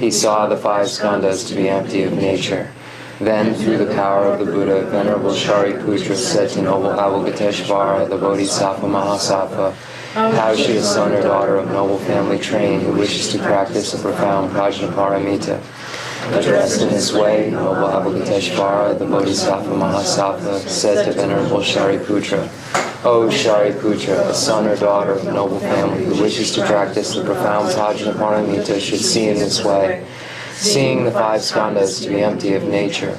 He saw the five skandhas to be empty of nature. Then, through the power of the Buddha, Venerable Shariputra said to noble Avalokiteshvara, the Bodhisattva Mahasattva, how should a son or daughter of noble family train who wishes to practice a profound prajnaparamita? Addressed in this way, noble Avalokiteshvara, the Bodhisattva Mahasattva, said to Venerable Shariputra, O Shariputra, a son or daughter of noble family who wishes to practice the profound prajnaparamita should see in this way. Seeing the five skandhas to be empty of nature.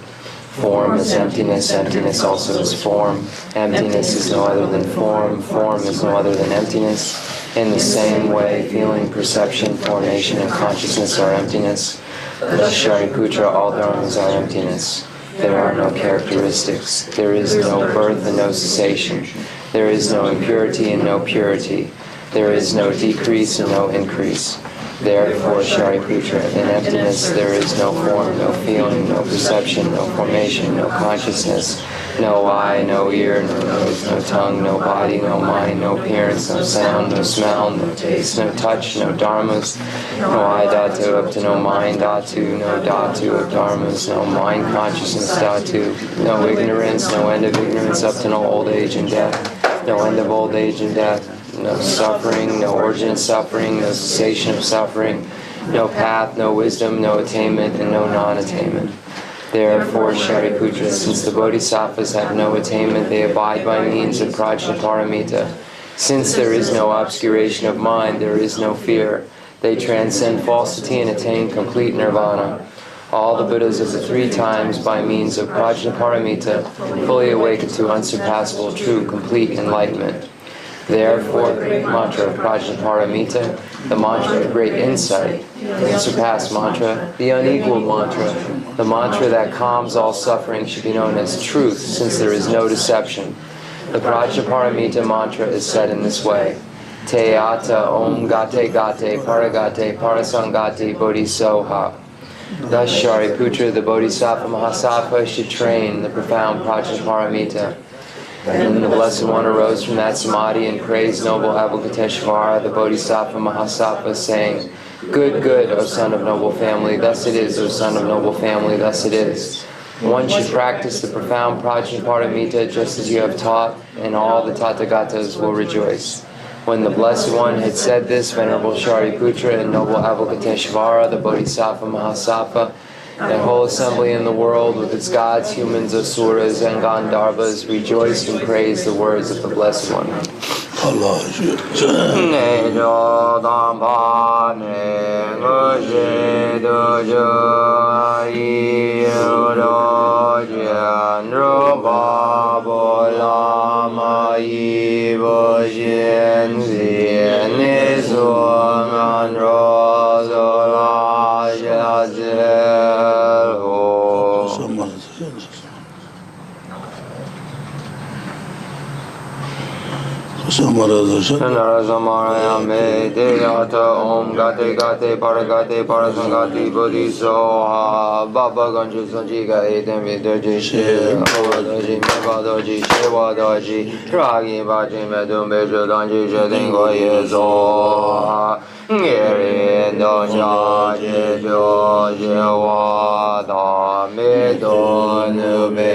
Form is emptiness, emptiness also is form. Emptiness is no other than form, form is no other than emptiness. In the same way, feeling, perception, formation, and consciousness are emptiness. Thus, Shariputra, all dharmas are emptiness. There are no characteristics. There is no birth and no cessation. There is no impurity and no purity. There is no decrease and no increase. Therefore, Shariputra, in emptiness there is no form, no feeling, no perception, no formation, no consciousness, no eye, no ear, no nose, no tongue, no body, no mind, no appearance, no sound, no smell, no taste, no touch, no dharmas, no I dhatu up to no mind dhatu, no dhatu of dharmas, no mind consciousness dhatu, no ignorance, no end of ignorance up to no old age and death, no end of old age and death. No suffering, no origin of suffering, no cessation of suffering, no path, no wisdom, no attainment, and no non-attainment. Therefore, Shariputra, since the Bodhisattvas have no attainment, they abide by means of prajnaparamita. Since there is no obscuration of mind, there is no fear. They transcend falsity and attain complete nirvana. All the Buddhas of the three times, by means of prajnaparamita, fully awaken to unsurpassable, true, complete enlightenment. Therefore, the great mantra of prajnaparamita, the mantra of great insight, the unsurpassed mantra, the unequaled mantra, the mantra that calms all suffering should be known as truth, since there is no deception. The prajnaparamita mantra is said in this way. Te ata om gate gate paragate parasangate bodhisoha. Thus Shariputra, the Bodhisattva Mahasattva, should train the profound prajnaparamita. And the Blessed One arose from that samadhi and praised noble Avalokiteshvara, the Bodhisattva Mahasattva, saying, Good, good, O son of noble family, thus it is, O son of noble family, thus it is. One should practice the profound prajnaparamita just as you have taught, and all the Tathagatas will rejoice. When the Blessed One had said this, Venerable Shariputra and noble Avalokiteshvara, the Bodhisattva Mahasattva, the whole assembly in the world, with its gods, humans, asuras, and Gandharvas, rejoiced and praised the words of the Blessed One. Narazamaryame Deyata Om Gate Gate Paragate Parasangati Bodhisoha Baba Ganju Sanjiga Eden Vidoji Shir Avadoji Mevadoji Shevadoji Ragi Baji Medum Bejo Danji Shedingo Yezoha Ngeri Dosha Jejo Jewada Medon Nube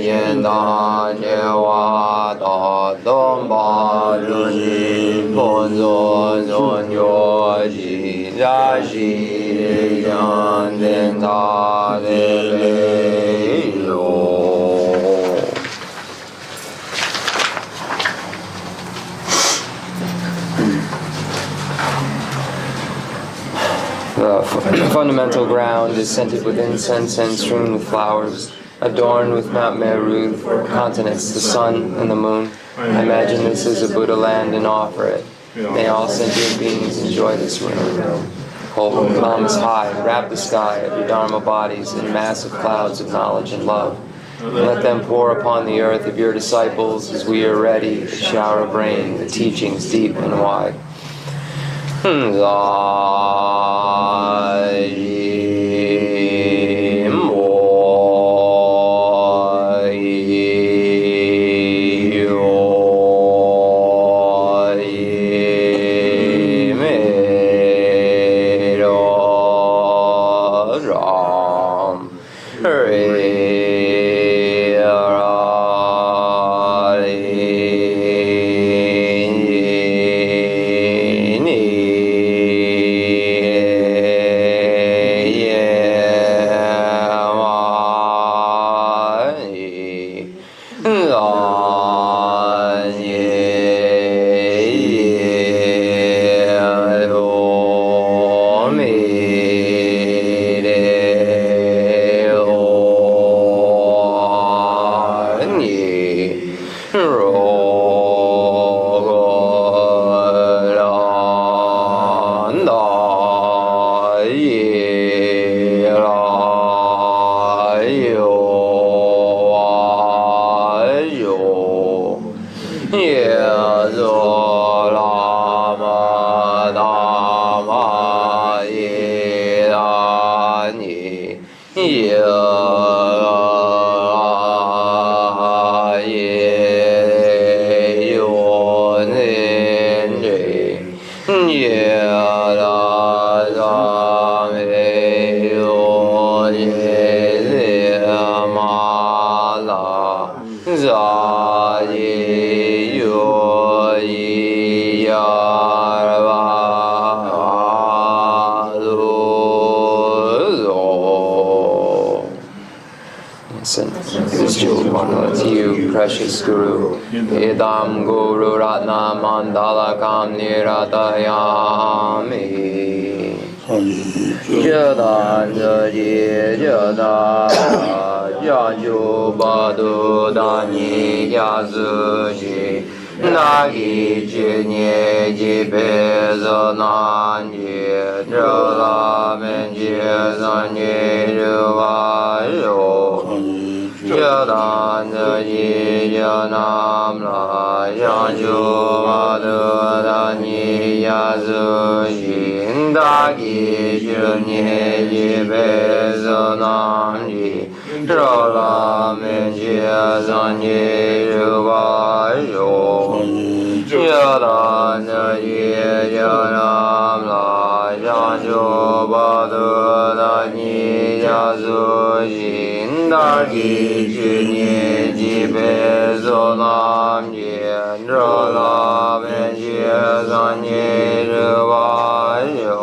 Yendan Jewada Domba Juji Ponzon Zon Yoji Jashi Yan Denta Dele Yo. The fundamental ground is scented with incense and strewn with flowers, adorned with Mount Meru, continents, the sun and the moon. I imagine this is a Buddha land and offer it. May all sentient beings enjoy this room. Hold palms high, wrap the sky of your Dharma bodies in massive clouds of knowledge and love. Let them pour upon the earth of your disciples as we are ready, the shower of rain, the teachings deep and wide. To you, precious Guru, Idam Guru Ratna Mandala Kam Niratayami. Jada Jaji Jada Jaju Badu Dani Yazuji Nagi Jinye Jibe Zonanji Jala Menji Zanyi Ruvayo Jadan Jaji Janam La Janju Madu Dani Yazuji Dagi Junye Jibe Zonanji Jala Menji Zanyi Ruvayo Jadan Jaji Janam La Janju Madu Dani Yazuji Dagi Junye Jibe Zonam Yen Rola Menji Zanyi Ruvayo.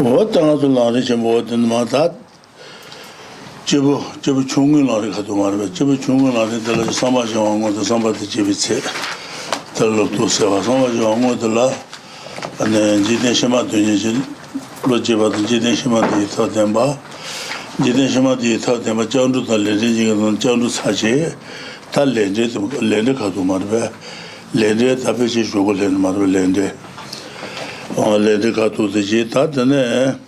어떤 나를 좀 모든 마다 저부 중근 나를 가도 말해 저부 중근 나를 들어 삼바지 왕고도 삼바지 집이체 들로도 세와 삼바지 왕고들라 안에 지대시마 되지 로제바도 지대시마 되어 된바 지대시마 되어 된바 전도 달래지 지금 전도 사지 달래지 렌데 가도 말해 렌데 답이 주고 렌 말해 렌데 렌데 가도 되지 다네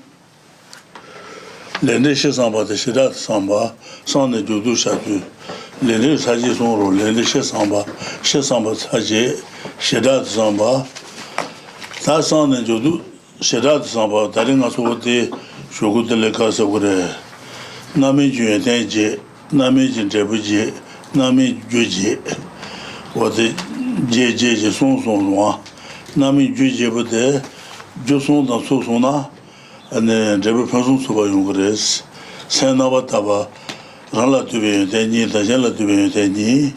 렌데 시상바도 시다 상바 상내 주도 사주 렌데 사지 송로 렌데 시상바 사지 시다 상바 다 상내 주도 시다 상바 다른 가서도 쇼고들 가서 그래 남의 주에 대지 남의 진대부지 남의 주지 어디 제제제 송송와 남의 주제부터 조송다 소송나 안에 제부 평소 소바용 그래스 세나바타바 랄라투베 되니 다젤라투베 되니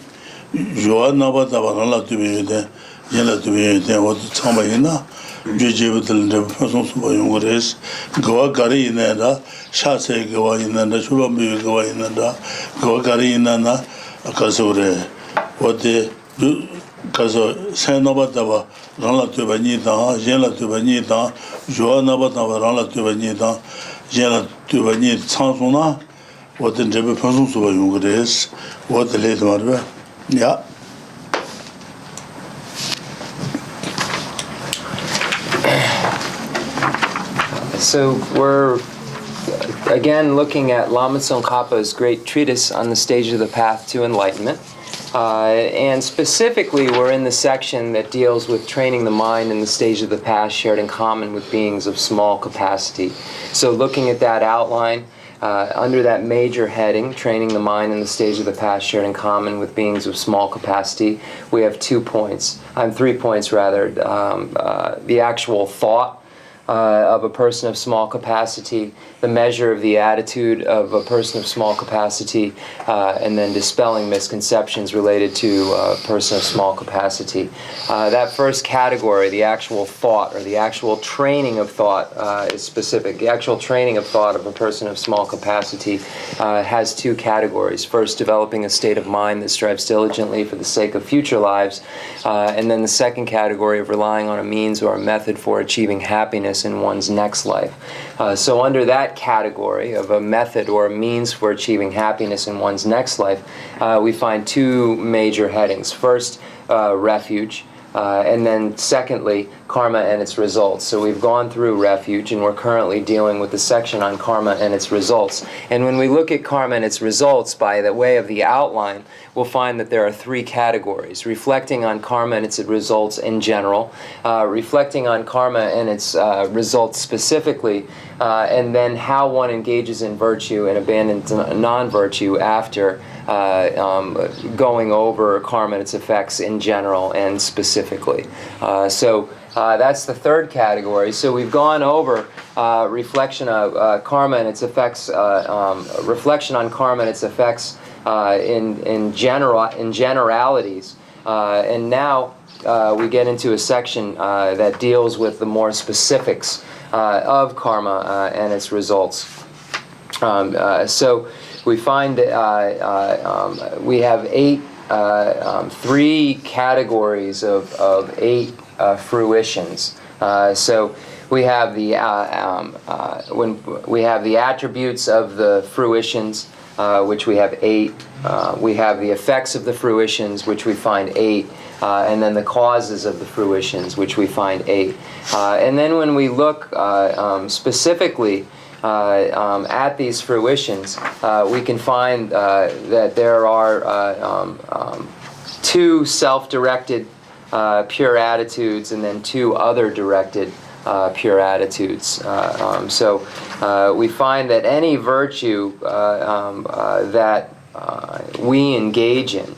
조아나바타바 랄라투베 되 젤라투베 되 어디 참바이나 주제부터 제부 평소 소바용 그래스 거와 가리 있나다 샤세 거와 있나다 쇼밤비 거와 있나다 거와 가리 있나나 가서 그래 어디 가서 세나바타바 랄라투바니다 젤라투바니다 조아나바타바 랄라투바니다 젤라투바니 창소나 어떤 제부 평소수가 용그레스 어떤 레드 말봐 야 So we're again, looking at Lama Tsongkhapa's great treatise on the stage of the path to enlightenment. And specifically, we're in the section that deals with training the mind in the stage of the path shared in common with beings of small capacity. So looking at that outline, under that major heading, training the mind in the stage of the path shared in common with beings of small capacity, we have 3 points rather. The actual thought of a person of small capacity, the measure of the attitude of a person of small capacity, and then dispelling misconceptions related to a person of small capacity. That first category, the actual thought or the actual training of thought, is specific. The actual training of thought of a person of small capacity has 2 categories. First, developing a state of mind that strives diligently for the sake of future lives, and then the second category of relying on a means or a method for achieving happiness in one's next life. So under that category of a method or a means for achieving happiness in one's next life, we find 2 major headings. First, refuge, and then secondly, karma and its results. So we've gone through refuge, and we're currently dealing with the section on karma and its results. And when we look at karma and its results by the way of the outline, we'll find that there are 3 categories: reflecting on karma and its results in general, reflecting on karma and its results specifically, and then how one engages in virtue and abandons non-virtue after going over karma and its effects in general and specifically. So that's the third category. So we've gone over reflection of karma and its effects, reflection on karma and its effects in generalities, and now we get into a section that deals with the more specifics of karma and its results. So we find that we have 3 categories of 8 fruitions. So we have the we have the attributes of the fruitions, which we have 8. We have the effects of the fruitions, which we find 8. And then the causes of the fruitions, which we find 8. And then when we look specifically at these fruitions, we can find that there are 2 self-directed pure attitudes, and then 2 other directed pure attitudes. So we find that any virtue that we engage in,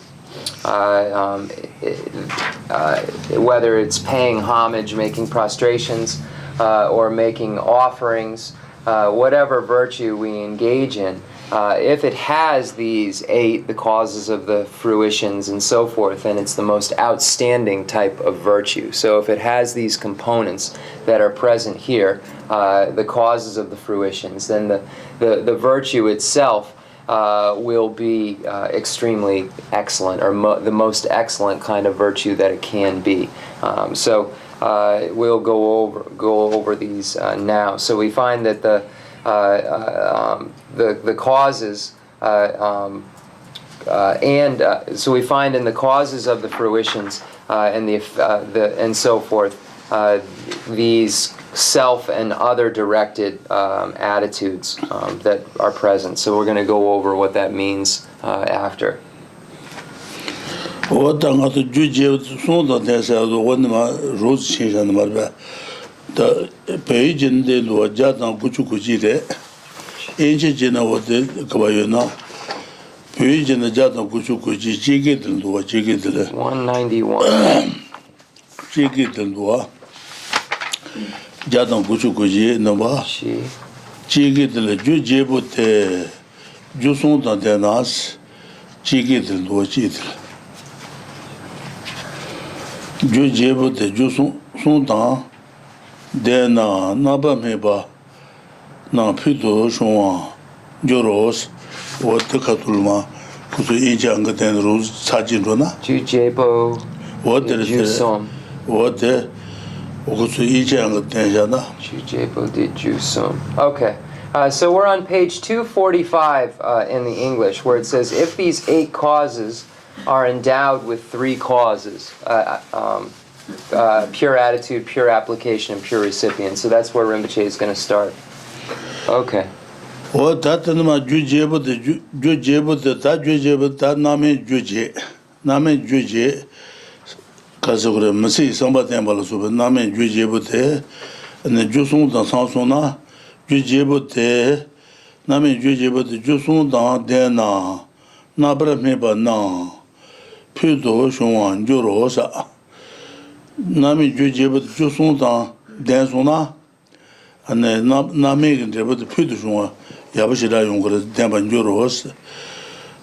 whether it's paying homage, making prostrations, or making offerings, whatever virtue we engage in, if it has these 8, the causes of the fruitions and so forth, then it's the most outstanding type of virtue. So if it has these components that are present here, the causes of the fruitions, then the virtue itself will be extremely excellent, or the most excellent kind of virtue that it can be. So we'll go over these now. So we find that the causes so we find in the causes of the fruitions and so forth these self and other directed attitudes that are present. So we're going to go over what that means after. Jadam Guchu Guji Namba Chigit Jujebute Jusun Danas Chigit Wachit Jujebute Jusun Sundan Dena Naba Meba Na Pito Shua Joros what the Katulma Kusu Ijang Den Rose Sajinrona Jujebo what the Jusum. What the Okay, so we're on page 245 in the English, where it says, if these 8 causes are endowed with 3 causes, pure attitude, pure application, and pure recipient. So that's where Rinpoche is going to start. Okay. O Tatanama Jujebu, the Jujebu, the Tajujebu, Tanami Juje, Name Juje, Kasura Masi, Samba Temple, Name Jujebu, and the Jusun da Sansona, Jujebu, Name Jujebu, the Jusun da Dena, Nabra Meba Na, Puto Shuan, Jurosa, Name Jujebu, Jusun da Densona, and then Name the Puto Yabashida Younger, Demban Juros.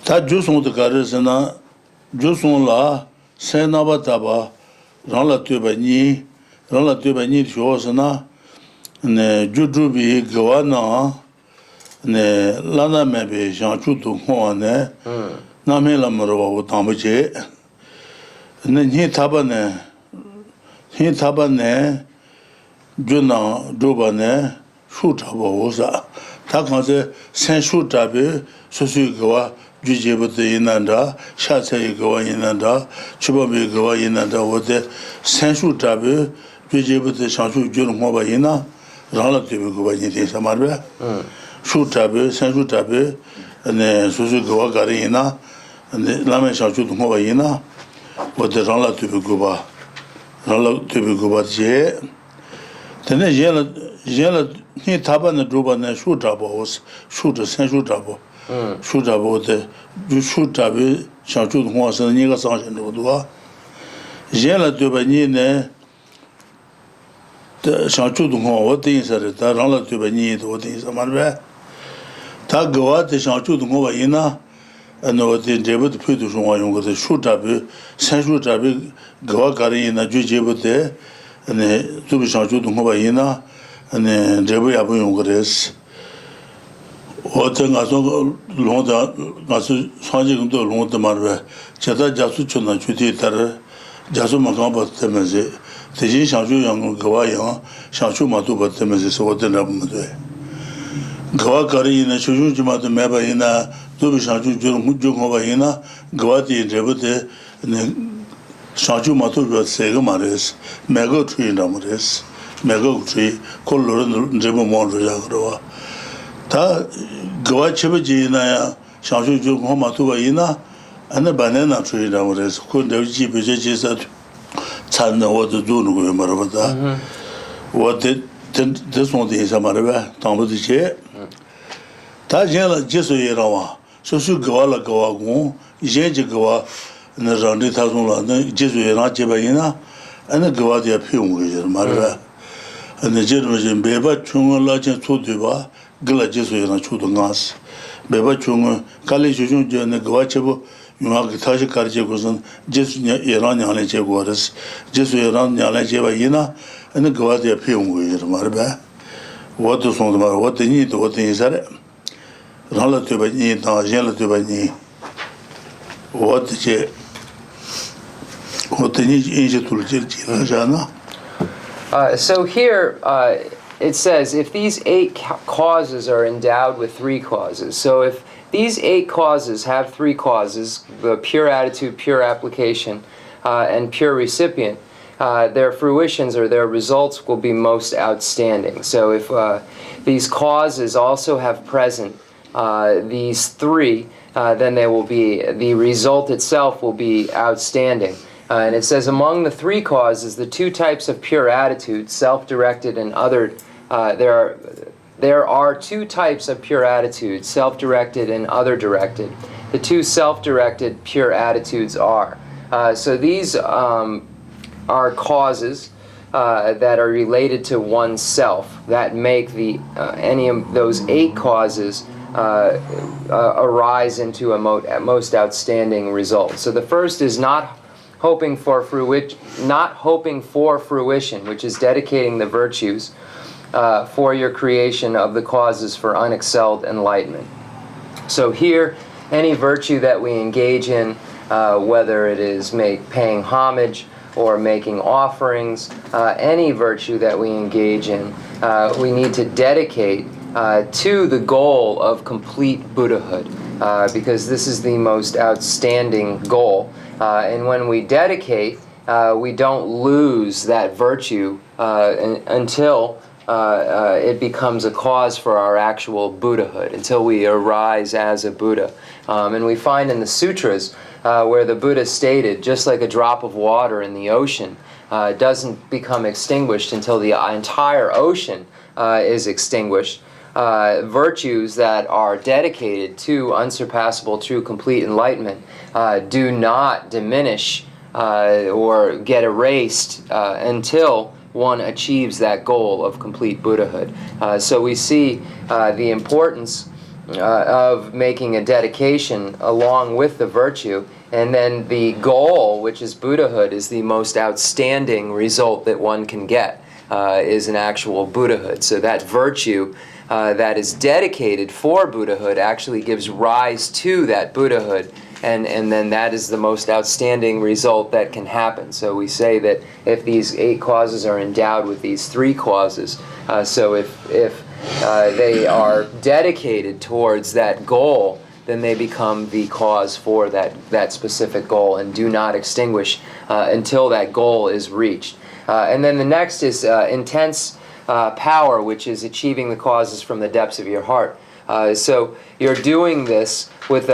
That Jusun the Garisana, Jusun La, Senabataba, Rala Tubani, Shosana, and Jujubi, Gawana, and Lana Maybe, Jean Chutu Hone, Namela Maro Tamache, and then he Tabane, Juna, Dubane, Shutabosa, Takanse, Saint Shutabe, Susugawa, Jujibut Inanda, Shate Gawa Inanda, Chubabi Gawa Inanda, what the Saint Shutabe, Jujibut Shansu Junhobaina, relative Gawaini Samarbe, Shutabe, Saint Shutabe, and then Susugawa Garina, and the Lama Shansu Hobaina, what the relative Guba, then the Jella Taban and Druban and Shutabo was shoot a Saint Shutabo. Shutabo, the Shutabi, Shantu Hons and Niga Sanjan Odua. Jella Dubanine, the Shantu Hon, what things are it, Rala Dubani, what things are Marbe. Tagawa, the Shantu Hovaina, and what the Jebut Putushon with the Shutabi, Saint Shutabi, Gawakarina, Jujibute, and the Tubishantu Hovaina, and then Jebu Yabungres. What I saw Londa, Sanjing to Londa Marve, Chata Jasuchuna Chuti, Jasumaka Temese, the Jin Shanju Yang Gawaya, Shanshu Matuba Temese, what the Nabumade. Gawakari in a Shujuma to Mebaina, Tubishanju Jukovaina, Gawati in Jebute, and Shanshu Matuba Segamares, Mego tree numbers. Mego tree, Color Jebu Mondragua. Ta Gawachiba Shanshu Jumatuaina, and the banana tree numbers, couldn't have GPJs that Tana what to do with Maravata. What did this one is a Marava, Tom of the chair? Tajela Jesuirawa, so should Gawala Gawagon, Jenjigawa, and the Randi Tazula, Jesuira Jebaina, and the Gawadia Pum with Marava. And the generation Beba Chunga Lajin Tudiva, Gila Jesuina Chudangas, Beba Chunga, Kali Jujun, and the Gawachebo, Yumagitashi Karjegos, Jesu Iran Yalejegoras, Jesu Iran Yalejeva, and the Gawadia Pum with Maraba. What does one matter? What they need, what they is that? Relative by need, now, relative by need. What they need in Jana. So here it says if these 8 causes are endowed with 3 causes. So if these 8 causes have 3 causes, the pure attitude, pure application, and pure recipient, their fruitions or their results will be most outstanding. So if these causes also have present these 3, then they will be, the result itself will be outstanding. And it says among the 3 causes, the 2 types of pure attitude, self-directed and other, there are 2 types of pure attitude, self-directed and other-directed. The 2 self-directed pure attitudes are. So these are causes that are related to oneself that make the any of those 8 causes arise into a most outstanding result. So the first is not hoping for fruition, which is dedicating the virtues for your creation of the causes for unexcelled enlightenment. So here, any virtue that we engage in, whether it is paying homage or making offerings, any virtue that we engage in, we need to dedicate to the goal of complete Buddhahood, because this is the most outstanding goal. And when we dedicate, we don't lose that virtue until it becomes a cause for our actual Buddhahood, until we arise as a Buddha. And we find in the sutras where the Buddha stated, just like a drop of water in the ocean doesn't become extinguished until the entire ocean is extinguished, virtues that are dedicated to unsurpassable true complete enlightenment do not diminish or get erased until one achieves that goal of complete Buddhahood. So we see the importance of making a dedication along with the virtue, and then the goal, which is Buddhahood, is the most outstanding result that one can get, is an actual Buddhahood. So that virtue that is dedicated for Buddhahood actually gives rise to that Buddhahood, and then that is the most outstanding result that can happen. So we say that if these 8 causes are endowed with these 3 causes, so if they are dedicated towards that goal, then they become the cause for that specific goal and do not extinguish until that goal is reached. And then the next is intense power, which is achieving the causes from the depths of your heart. So you're doing this with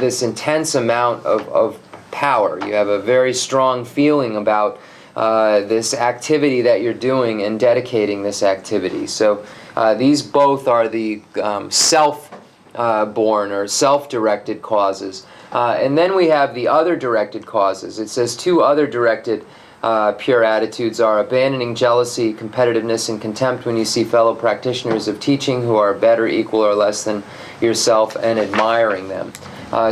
this intense amount of power. You have a very strong feeling about this activity that you're doing and dedicating this activity. So these both are the self-born or self-directed causes. And then we have the other directed causes. It says 2 other directed pure attitudes are abandoning jealousy, competitiveness, and contempt when you see fellow practitioners of teaching who are better, equal, or less than yourself, and admiring them.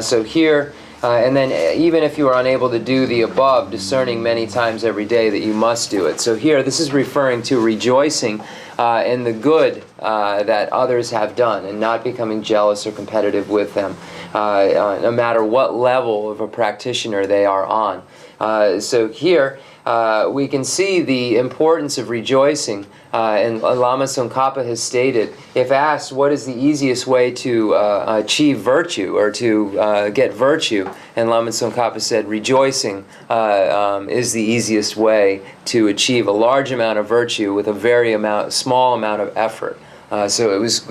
So here, and then even if you are unable to do the above, discerning many times every day that you must do it. So here, this is referring to rejoicing in the good that others have done and not becoming jealous or competitive with them, no matter what level of a practitioner they are on. So here, we can see the importance of rejoicing, and Lama Tsongkhapa has stated, if asked what is the easiest way to achieve virtue or to get virtue, and Lama Tsongkhapa said rejoicing is the easiest way to achieve a large amount of virtue with a very small amount of effort. So it was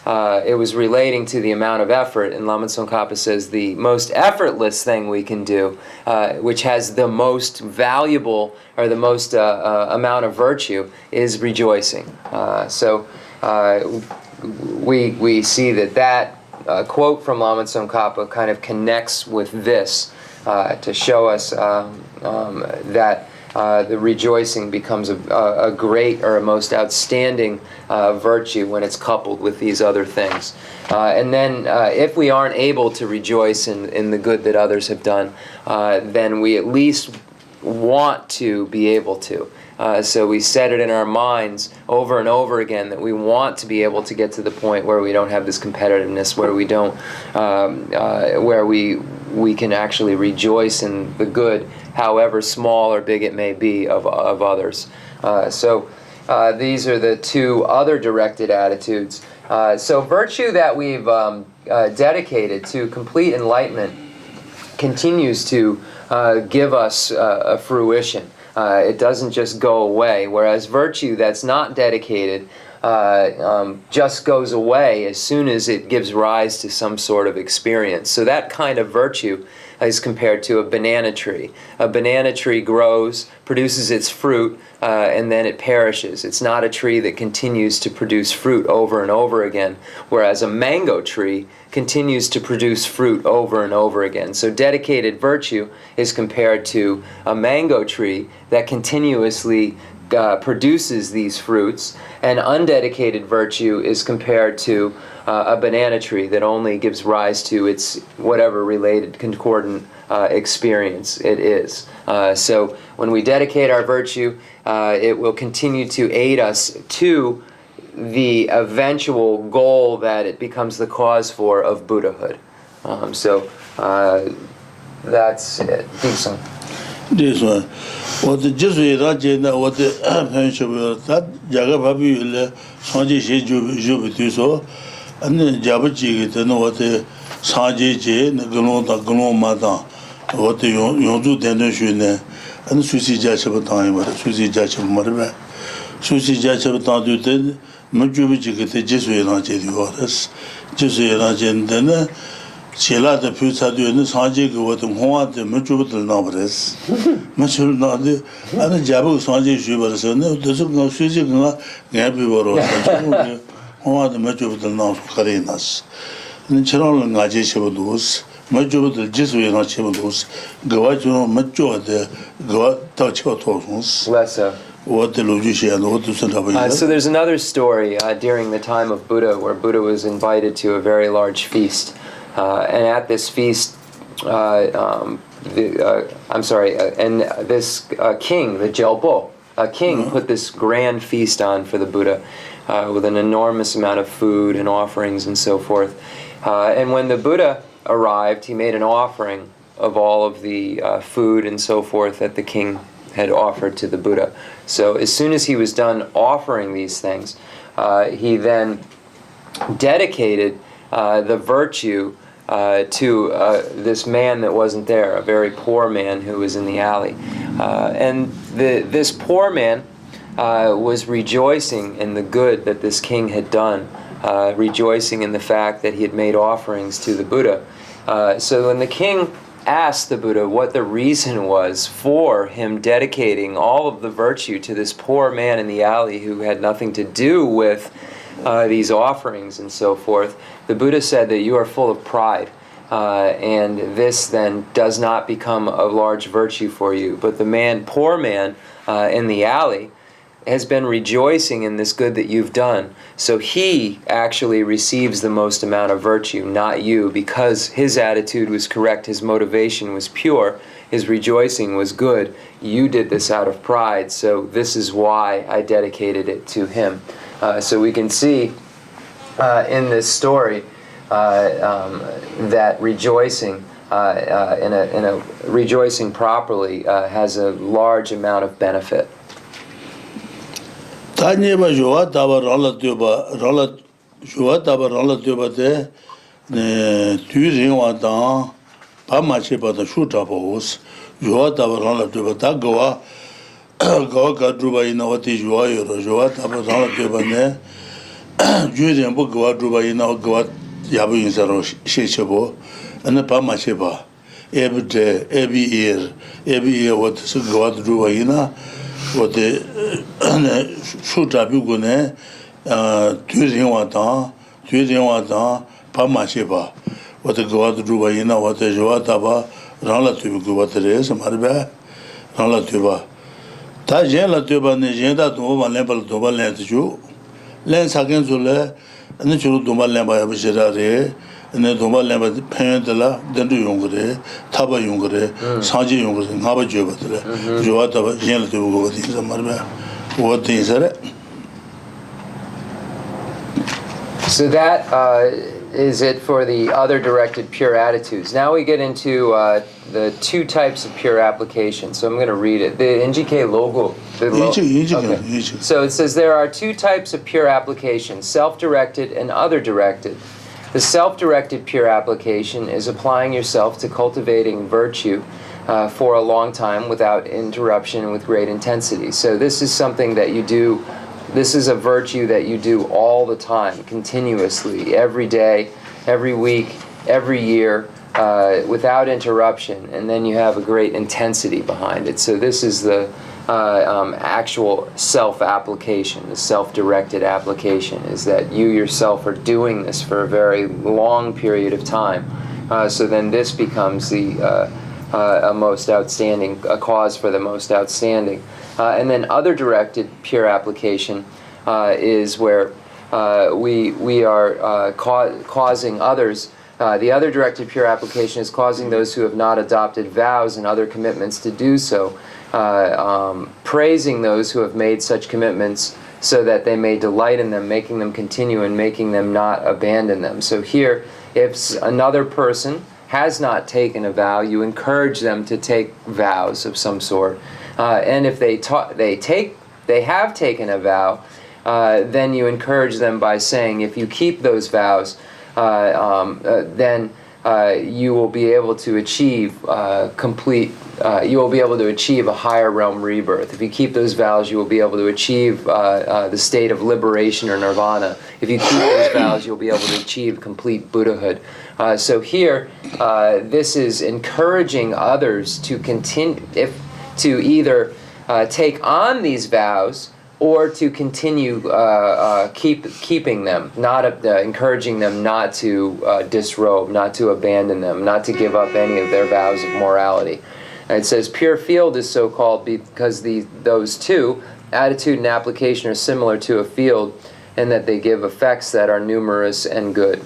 it was relating to the amount of effort, and Lama Tsongkhapa says the most effortless thing we can do, which has the most valuable or the most amount of virtue, is rejoicing. So we see that quote from Lama Tsongkhapa kind of connects with this to show us that the rejoicing becomes a great or a most outstanding virtue when it's coupled with these other things. And then if we aren't able to rejoice in the good that others have done, then we at least want to be able to. So we set it in our minds over and over again that we want to be able to get to the point where we don't have this competitiveness, where we don't, where we can actually rejoice in the good, however small or big it may be, of others. So these are the 2 other directed attitudes. So virtue that we've dedicated to complete enlightenment continues to give us a fruition. It doesn't just go away, whereas virtue that's not dedicated just goes away as soon as it gives rise to some sort of experience. So that kind of virtue is compared to a banana tree. A banana tree grows, produces its fruit, and then it perishes. It's not a tree that continues to produce fruit over and over again, whereas a mango tree continues to produce fruit over and over again. So dedicated virtue is compared to a mango tree that continuously produces these fruits, and undedicated virtue is compared to a banana tree that only gives rise to its whatever related concordant experience it is. So when we dedicate our virtue, it will continue to aid us to the eventual goal that it becomes the cause for of Buddhahood. So that's it. Deepsung. This one, what the Jesuit agenda, what the pension that Jagababi, Sanji Jubitu so, and then Jabaji, then what the Sanji, Nagano Mata, what the Yonzu Denishune, and Susi Jachab time, what Susi Jachab Marva, Sushi Jachab Tandu, Mujubijikate Jesuina Jedioris, Jesuina Jendena, Chela the Pusadu and Sanjik, what Hoa the Mujubatal Nobres, Machul Nadi, and the Jabu Sanji Jubasan, doesn't know Susi Gabi or Hoa the Mujubatal Nobs Karinas. And Cheral and Gajeshabadus, Mujubatal Jesuina Chabadus, Gavajo Majo the Gavacho. Lessa. So there's another story during the time of Buddha where Buddha was invited to a very large feast. And at this feast, and this king, the Jelpo, king put this grand feast on for the Buddha with an enormous amount of food and offerings and so forth. And when the Buddha arrived, he made an offering of all of the food and so forth that the king had offered to the Buddha. So as soon as he was done offering these things, he then dedicated the virtue to this man that wasn't there, a very poor man who was in the alley. And this poor man was rejoicing in the good that this king had done, rejoicing in the fact that he had made offerings to the Buddha. So when the king asked the Buddha what the reason was for him dedicating all of the virtue to this poor man in the alley who had nothing to do with these offerings and so forth, the Buddha said that you are full of pride, and this then does not become a large virtue for you. But the poor man in the alley has been rejoicing in this good that you've done. So he actually receives the most amount of virtue, not you, because his attitude was correct, his motivation was pure, his rejoicing was good. You did this out of pride, so this is why I dedicated it to him. So we can see in this story that rejoicing in a rejoicing properly has a large amount of benefit. Tanyeba Joa Taba Rola Tioba de Turingwatan, Pamachipa the Shutapos, Joa Taba Rola Tioba Tagoa, Goka Druba in what is Joa Taba Rola Tioba ne, Julian Bukwa Druba in our God Yabu in Zaro Shechabo, and the Pamachipa. Every day, every year, what is God Drubaina? What the Shutabugune, Turingwatan, Pamasheba, what the God Drubaina, what the Joataba, Ralatubu, what the is, Marba, Ralatuba. Tajela Tuba Nijenda Duma Level Duma Lentu, Lens against Zule, and the Chulu Duma Lemba Abishare. And then Doma Lamba Pendela, Dendu Yungre, Taba Yungre, Sanji Yungre, Naba Jubatele, Joataba, Yen to go with these Marba. What things are it? So that is it for the other directed pure attitudes. Now we get into the two types of pure application. So I'm going to read it. The NGK logo. Okay. So it says there are two types of pure application, self-directed and other-directed. The self-directed pure application is applying yourself to cultivating virtue for a long time without interruption and with great intensity. So this is something that you do, this is a virtue that you do all the time, continuously, every day, every week, every year, without interruption, and then you have a great intensity behind it. So this is the actual self-application, the self-directed application, is that you yourself are doing this for a very long period of time. So then this becomes the a cause for the most outstanding. And then other-directed pure application is where we are causing others. The other-directed pure application is causing those who have not adopted vows and other commitments to do so. Praising those who have made such commitments so that they may delight in them, making them continue and making them not abandon them. So here, if another person has not taken a vow, you encourage them to take vows of some sort. And if they have taken a vow, then you encourage them by saying, if you keep those vows, then you will be able to achieve you will be able to achieve a higher realm rebirth. If you keep those vows, you will be able to achieve the state of liberation or nirvana. If you keep those vows, you'll be able to achieve complete Buddhahood. So here, this is encouraging others to continue, to either take on these vows or to continue keeping them, not encouraging them not to disrobe, not to abandon them, not to give up any of their vows of morality. And it says pure field is so called because those two, attitude and application, are similar to a field, and that they give effects that are numerous and good.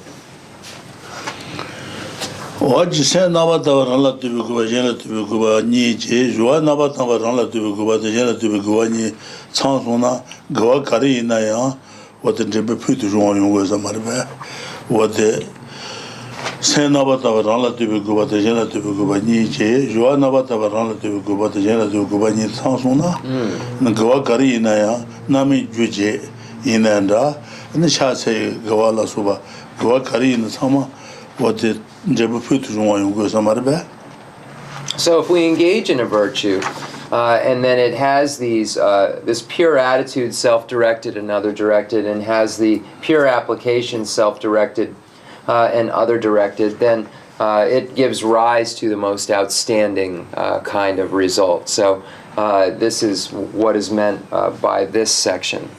So if we engage in a virtue, and then it has this pure attitude, self-directed and other-directed, and has the pure application, self-directed and other-directed, then it gives rise to the most outstanding kind of result. So this is what is meant by this section.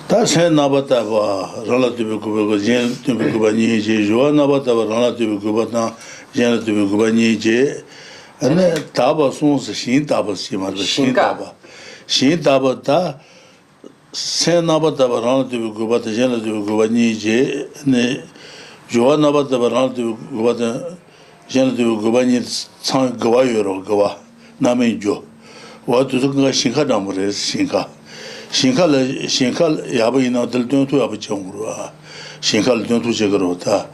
That's Nabatava, relative Kubajan, Tibukubani, Joa Nabatava, relative Kubata, Janative Kubani, and then Taba Sons, Shin Taba Sima, Shin Taba. Shin Tabata, Sen Nabatava, relative Kubata, Janative Kubani, and Joa Nabatava, relative Kubata, Janative Kubani, San Gawayro, Gawa, Nami Jo. What to look like Shinkadamres, Shinka. Shinkal Yabayina del Duntu Abachangua, Shinkal Duntu Jagrota,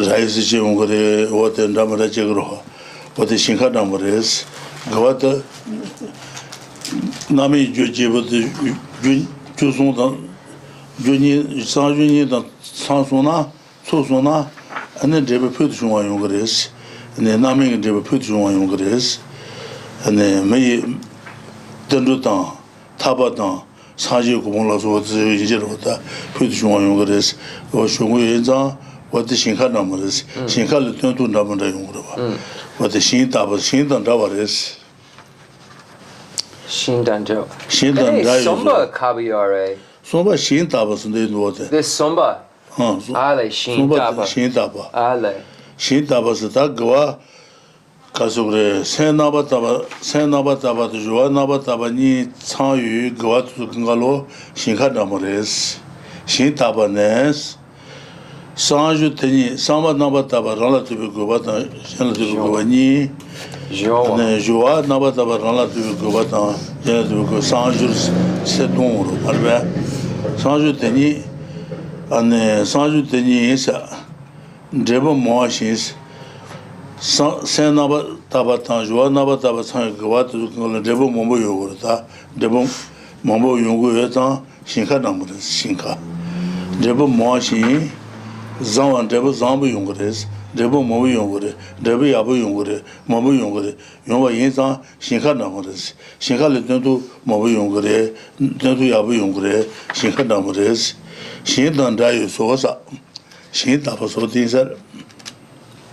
Rise Jungre, what and Damara Jagro, what the Shinka numbers, Gawata Nami Juji, Juzun, Juni, San Juni, Sansona, Sosona, and then Jabba Putuan Yungres, and then Nami Jabba Putuan Yungres, and then May Dendutan. 타바당 사지 공부라서 이제로다 표시용 용거레스 쇼고연자 어디 신카나머레스 신카를 뜬도 남는다 용거라 어디 신다버 신단다버레스 신단죠 신단다 somba kabiare somba 신다버스인데 노데 this somba ale 신다버 ale 신다버스다 그와 가서그래 세나바타바 조나바타바니 참유 그와투 근갈로 신카나모레스 신타바네스 산주테니 사마나바타바 랄라티브 그바타 샬라티브 그바니 조와 나바타바 랄라티브 그바타 샬라티브 그 산주스 세동으로 말베 산주테니 안에 산주테니 사 제보 모아시스 Senaba Tabatan, Joanaba Tabatan, Gawatu, Debo Mombo Yogurta, Debo Mombo Yungueta, Shinka numbers, Shinka. Debo Moashi, Zam and Debo Zambu Yungures, Debo Mombo Yungure, Debo Yabu Yungure, Mombo Yungure, Yunga Yinza, Shinka numbers, Shinka Lituntu, Mombo Yungure, Tuntu Yabu Yungure, Shinka numbers, Shindan Dayu Sosa, Shintapa Sotinser.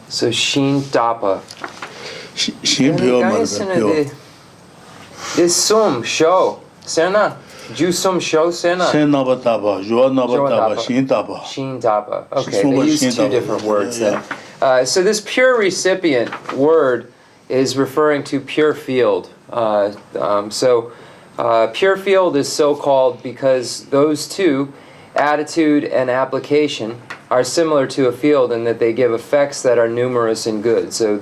So Shin Dapa. Shin Pyo this sum show. Sena. Ju sum show Sena. Senabataba, Joanabataba, Shin Dapa. Shin Dapa. Okay, they use two different words then. So this pure recipient word is referring to pure field. Pure field is so called because those two, attitude and application, are similar to a field in that they give effects that are numerous and good. So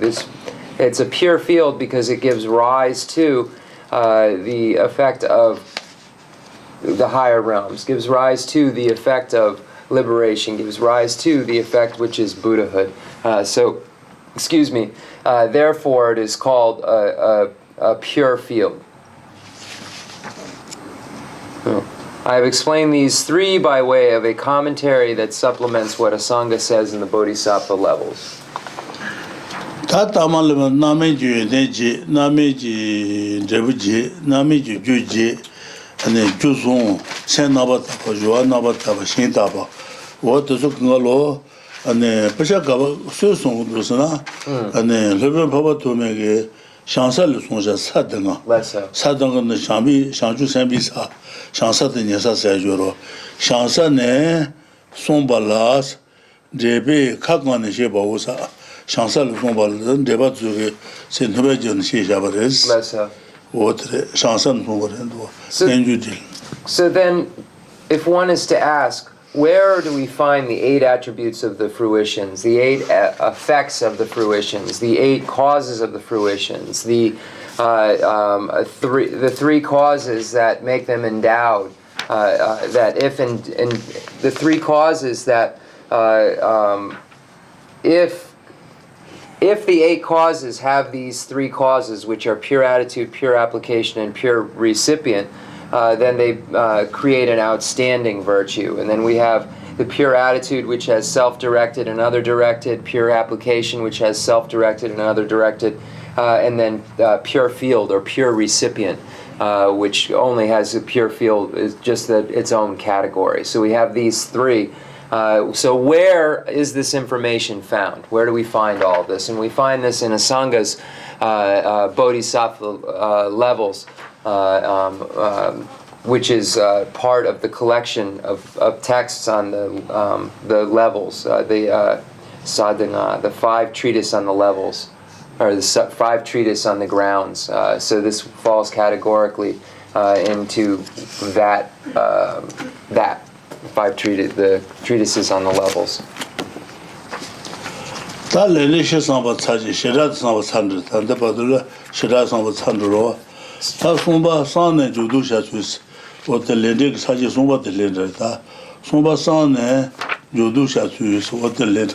it's a pure field because it gives rise to the effect of the higher realms, gives rise to the effect of liberation, gives rise to the effect which is Buddhahood. Therefore it is called a pure field. I've explained these three by way of a commentary that supplements what Asanga says in the Bodhisattva levels. 다 담아려면 남의 주의되지 남의 지 제부지 남의 주 주지 아니 주송 세나바다 조나바다 신다바 어디서 그걸로 아니 버셔가 수송으로서나 아니 레벨 바바 도매게 샹살을 송자 사등아 사등은 샹비 샹주 생비사 샹사의 녀사세조로 샹사네 송발라스 제베 각관의 제보사 샹살을 송발은 대바주게 센터베전 시샤바레스 오트레 샹산 송거ren도 엔주딜. So then if one is to ask, where do we find the 8 attributes of the fruitions, the 8 effects of the fruitions, the 8 causes of the fruitions, the 3 causes that make them endowed, that if in the 3 causes that if the 8 causes have these 3 causes, which are pure attitude, pure application, and pure recipient, then they create an outstanding virtue. And then we have the pure attitude, which has self-directed and other-directed, pure application, which has self-directed and other-directed, and then pure field or pure recipient, which only has a pure field, is just its own category. So we have these 3. So where is this information found? Where do we find all of this? And we find this in Asanga's Bodhisattva levels, which is part of the collection of texts on the levels, the sadhana, the 5 treatises on the levels, or the 5 treatises on the grounds. So this falls categorically into that 5 the treatises on the levels. 다 레레시 상바 차지 시라드 상바 찬드 단데 바들 시라드 상바 찬드로 다 송바 산네 주두샤 주스 호텔 렌데 사지 송바 렌데다 송바 산네 주두샤 주스 호텔 렌데.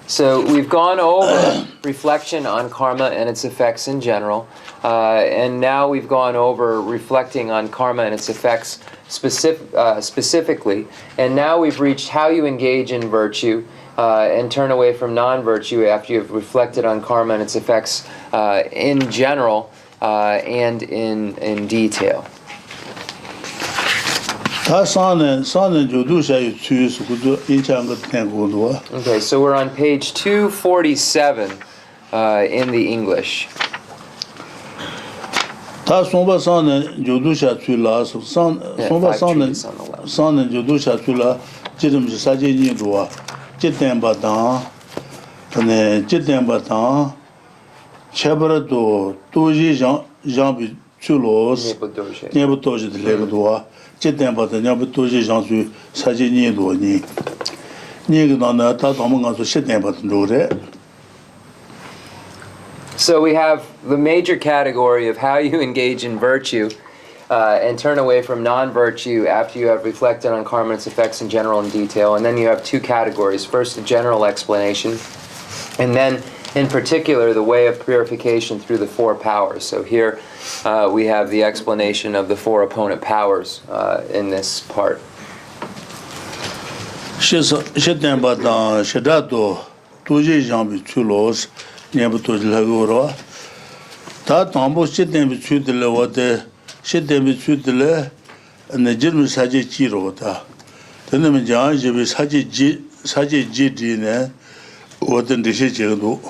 So we've gone over reflection on karma and its effects in general, and now we've gone over reflecting on karma and its effects specifically, and now we've reached how you engage in virtue and turn away from non-virtue after you've reflected on karma and its effects in general and in detail. Okay, so we're on page 247 in the English. 다 송바 산네 조두샤 출라 송바 산네 조두샤 출라 지름지 사제니 도와 제템바다 근데 제템바다 샤브라도 도지 장비 출로스 네부도지 들레도와 제템바다 네부도지 장수 사제니 도니 니그나나 다 도망가서 제템바다 노래. So we have the major category of how you engage in virtue and turn away from non-virtue after you have reflected on karma and its effects in general and detail. And then you have 2 categories. First, a general explanation, and then, in particular, the way of purification through the 4 powers. So here we have the explanation of the 4 opponent powers in this part. 네부터질하고로 다 담보 시대비 추들래 와데 시대비 추들래 네 질문 사제 지로다 되는 자집이 사제 지디네 어떤 데시 제도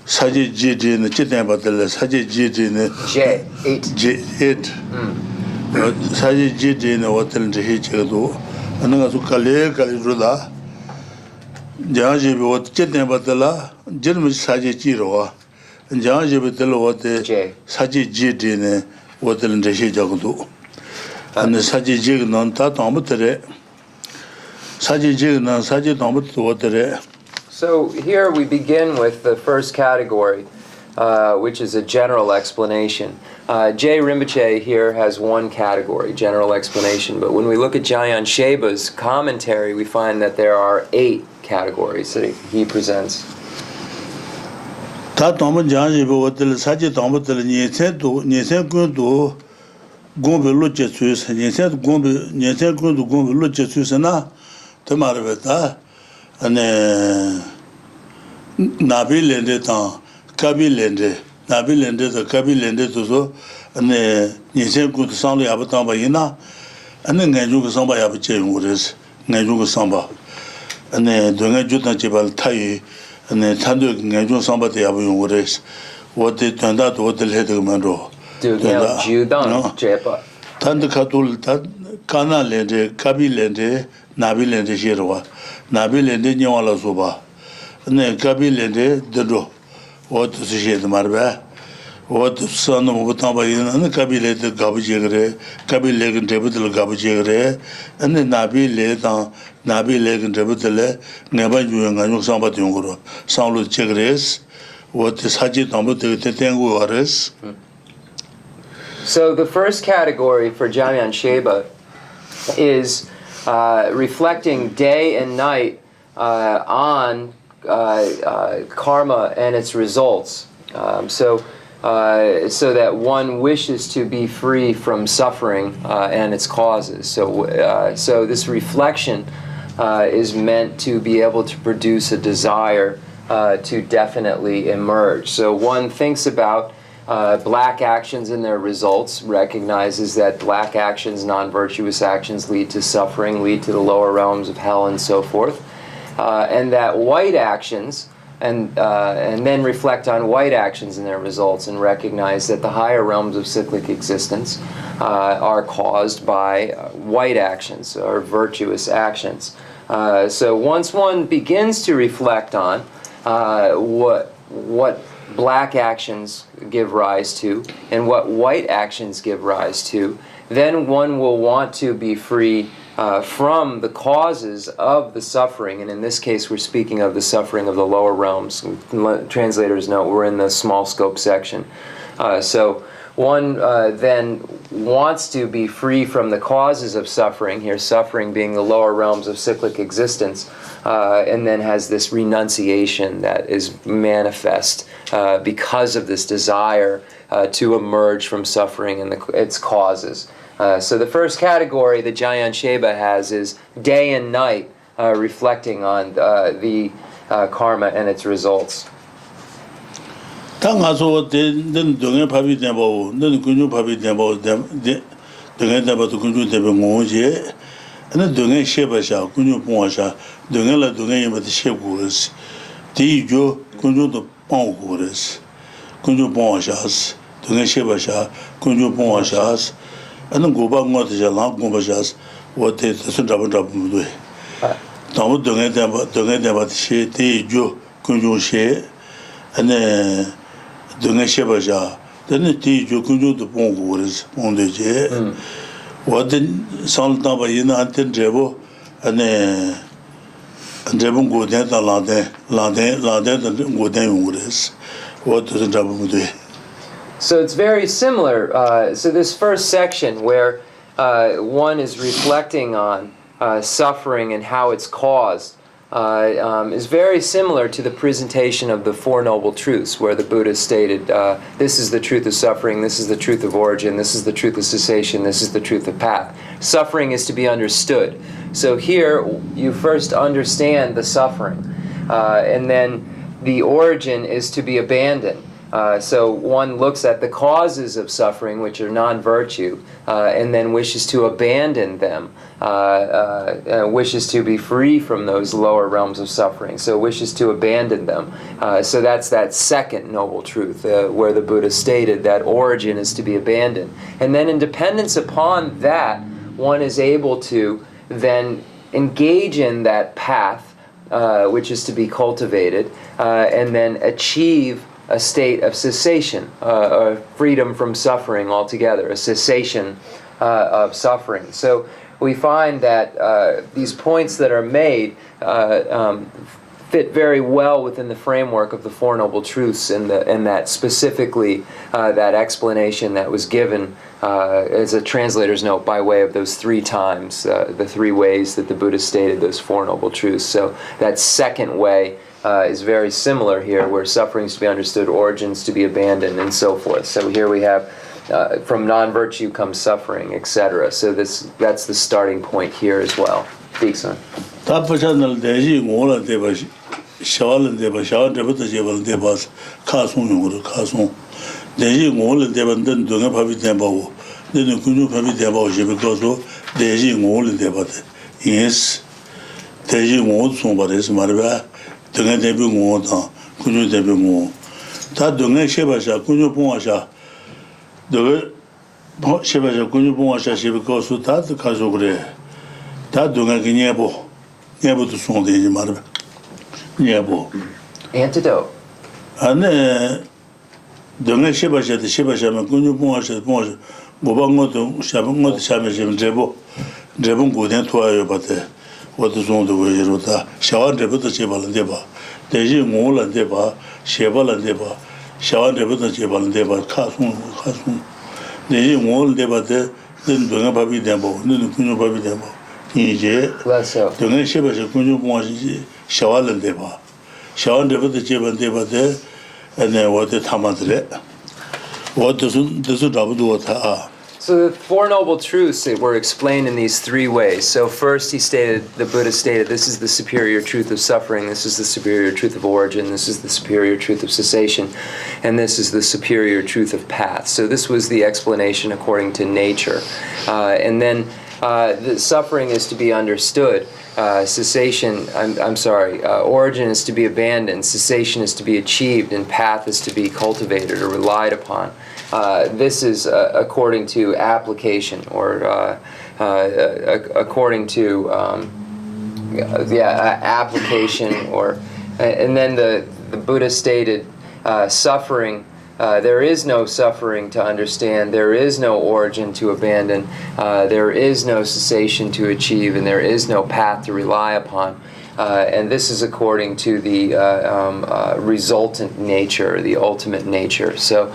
사제 지디네 지대받을 사제 지디네 J8 사제 지디네 어떤 데시 제도 하는 거 칼레로다 자집이 어떻게 받을라 질문 사제 지로와 자집이 들어와데 사제 지디네 어떤 데시 적도 안 사제 지는 다 담부터래 사제 지는 사제 담부터 어더래. So here we begin with the first category, which is a general explanation. Geshe Rinpoche here has 1 category, general explanation, but when we look at Jayan Sheba's commentary, we find that there are 8 categories that he presents. 다 담은 자집이 어떨 사제 담부터 니세도 니세군도 gombe loje tsuis nyensen gombe loje tsuis na temarveta ane nabilende ta kabilende to kabilende to so ane nyensen gu sanle abata ba yina ane ngaju ko samba ya bche ngures ngaju ko samba ane donga juta jebal thai ane thando ngaju samba te abu ngures wote tanda to wote lede mando Dugyal Judan Jepa. Tanda katul tad kana lende kabilende nabilende shirwa nabilende nyawala soba ne kabilende dedo wote sije marba wote sanu mutamba yin ne kabilende gabjegre kabilende debudel gabjegre ne nabile ta nabile debudel ngaba yuanga yok samba tingoro sanlu chegres wote saji tambo te tengu wares. So the first category for Jamyan Sheba is reflecting day and night on karma and its results. So that one wishes to be free from suffering and its causes. So this reflection is meant to be able to produce a desire to definitely emerge. So one thinks about black actions and their results, recognizes that black actions, non-virtuous actions, lead to suffering, lead to the lower realms of hell and so forth, and that white actions, and then reflect on white actions and their results and recognize that the higher realms of cyclic existence are caused by white actions or virtuous actions. So once one begins to reflect on what black actions give rise to and what white actions give rise to, then one will want to be free from the causes of the suffering. And in this case, we're speaking of the suffering of the lower realms. Translators note we're in the small scope section. So one then wants to be free from the causes of suffering, here suffering being the lower realms of cyclic existence, and then has this renunciation that is manifest because of this desire to emerge from suffering and its causes. So the first category that Jamyan Sheba has is day and night, reflecting on the karma and its results. 당가서 된 동에 밥이 되고 는 군주 밥이 되고 동에 되고 군주 되고 뭐지 는 동에 셰바샤 군주 봉화샤 동에라 동에 임도 셰고스 디조 군주도 봉고스 군주 봉화샤스 동에 셰바샤 군주 봉화샤스 는 고방어도 잘라 고바샤스 워테 선잡은 돼 너무 동에 되고 셰 디조 군주 셰 ane dunga shebaja dene ti jo kunjo de bongoures ondeje waden salta ba yina anten drebo ane drebo goden da lade da goden ungures what does drebo mude. So it's very similar. So this first section where one is reflecting on suffering and how it's caused is very similar to the presentation of the Four Noble Truths, where the Buddha stated, this is the truth of suffering, this is the truth of origin, this is the truth of cessation, this is the truth of path. Suffering is to be understood. So here, you first understand the suffering, and then the origin is to be abandoned. So one looks at the causes of suffering, which are non-virtue, and then wishes to abandon them, wishes to be free from those lower realms of suffering, so wishes to abandon them. So that's that second noble truth, where the Buddha stated that origin is to be abandoned. And then in dependence upon that, one is able to then engage in that path, which is to be cultivated, and then achieve a state of cessation, or freedom from suffering altogether, a cessation of suffering. So we find that these points that are made fit very well within the framework of the Four Noble Truths, and that specifically that explanation that was given as a translator's note by way of those three times, the three ways that the Buddha stated those Four Noble Truths. So that second way is very similar here, where suffering is to be understood, origins to be abandoned, and so forth. So here we have from non-virtue comes suffering, etc. So that's the starting point here as well. Dixon. Tapachannal Deji Mola Deba Shawalan Deba Shawan Debata Jebal Debas Kasung Yuru Kasung Deji Mola Deban then Dunga Pavi Debo, then the Kunu Pavi Debo Jebikoso, Deji Mola Debate. Yes, Deji Mol Sumbaris Marva, Dunga Debu Mota, Kunu Debu Mo. That Dunga Shebasha, Kunu Puasha, the Shebasha Kunu Puasha Jebikoso, that the Kasugre. That Dunga Ginebo. Never to sound the Marva. Never. Antidote. And Dunga Shebasha, the Shebasha, Kunu Puasha, Bobango, Shabango, Shamashim, Drebon Guden to Ayobate, what is on the way, Rota, Shawan Debutta Jebal and Deba, Deji Mol and Deba, Shebal and Deba, Shawan Debutta Jebal and Deba, Kasum, Deji Mol Debate, then Dunga Babi Debo, then Kunu Babi Debo. Less so. Dunga Shebasha Kunu Puashi, Shawal and Deba, Shawan Debutta Jebal and Deba there, and then what the Tamadre. What does what are? So the Four Noble Truths that were explained in these three ways. So first the Buddha stated, this is the superior truth of suffering, this is the superior truth of origin, this is the superior truth of cessation, and this is the superior truth of path. So this was the explanation according to nature. And then the suffering is to be understood. Origin is to be abandoned, cessation is to be achieved, and path is to be cultivated or relied upon. This is according to application, or according to application, or and then the Buddha stated suffering. There is no suffering to understand, there is no origin to abandon, there is no cessation to achieve, and there is no path to rely upon. And this is according to the resultant nature, the ultimate nature. So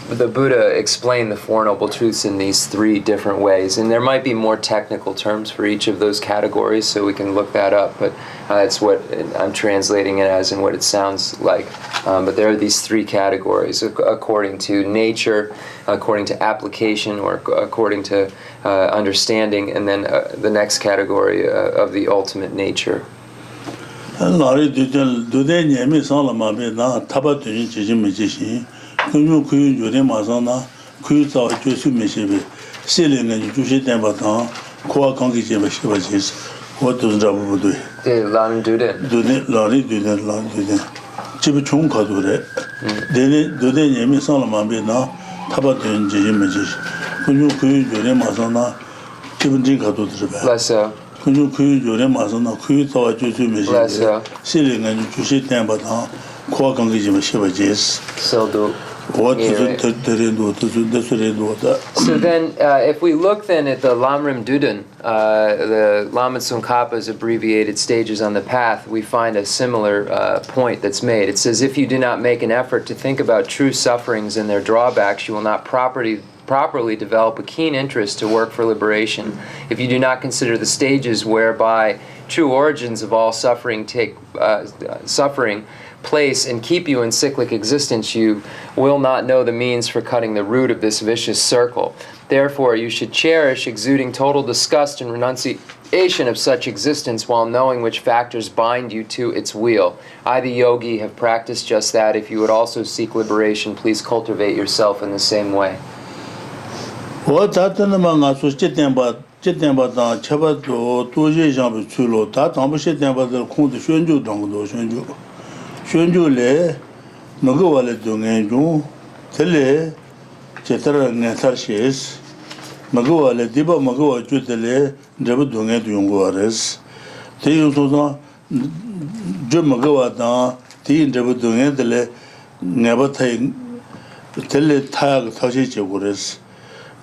the Buddha explained the Four Noble Truths in these three different ways. And there might be more technical terms for each of those categories, so we can look that up. But it's what I'm translating it as and what it sounds like. But there are these three categories, according to nature, according to application, or according to understanding, and then the next category of the ultimate nature. What does Rabu do? Lamrim do that. Lari do that. Chibchung Kadure. Then do they name Solomon be now? Tabatin Jimajish. Kunu Jure Mazana, Chibin Kadu. Less so. Kunu Jure Mazana, Kuita Jusu, Less so. Ceiling and Jushi Tambatan, Kwakangijima Shivajis. So do. What is it? So then, if we look then at the Lamrim Dudan, the Lama Tsongkhapa's abbreviated stages on the path, we find a similar point that's made. It says, if you do not make an effort to think about true sufferings and their drawbacks, you will not properly develop a keen interest to work for liberation. If you do not consider the stages whereby true origins of all suffering take place and keep you in cyclic existence, you will not know the means for cutting the root of this vicious circle. Therefore, you should cherish exuding total disgust and renunciation of such existence while knowing which factors bind you to its wheel. I, the yogi, have practiced just that. If you would also seek liberation, please cultivate yourself in the same way. Shunjule, Magawale Dunganju, Tele, Chetara Natashes, Magawale Diba Magawa Jutele, Drabu Dunganjuares, Tayusa, Jumagawa, Tea Drabu Dungandele, never take Tele Tag Tashi Jagures,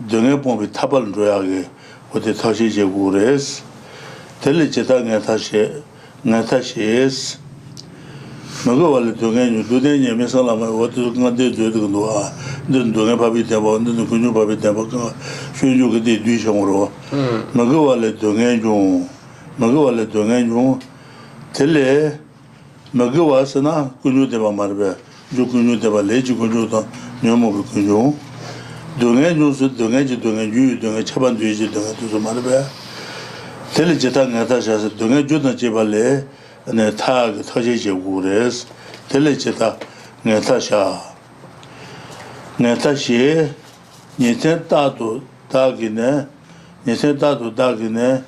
Dungapon with Tabal Drage, with the Tashi Jagures, Tele Cheta Natashes. Magawale Dungan, Dudania, Missalama, what do not do to do? Don't do a papi table, don't do a papi table, show you the Dushon. Magawale Dungan, Tele, Magawasana, Kunu de Marbe, 주군주 대바 레지군주도 녀모 군주 동해 주스 동해지 동해 유 동해 차반 주지 동해 두서 말বে 텔레제타 나타샤서 동해 주도 제발레 네 타 터지지 우레스 텔레제타 나타샤 나타시 니테 따도 다기네 니테 따도 다기네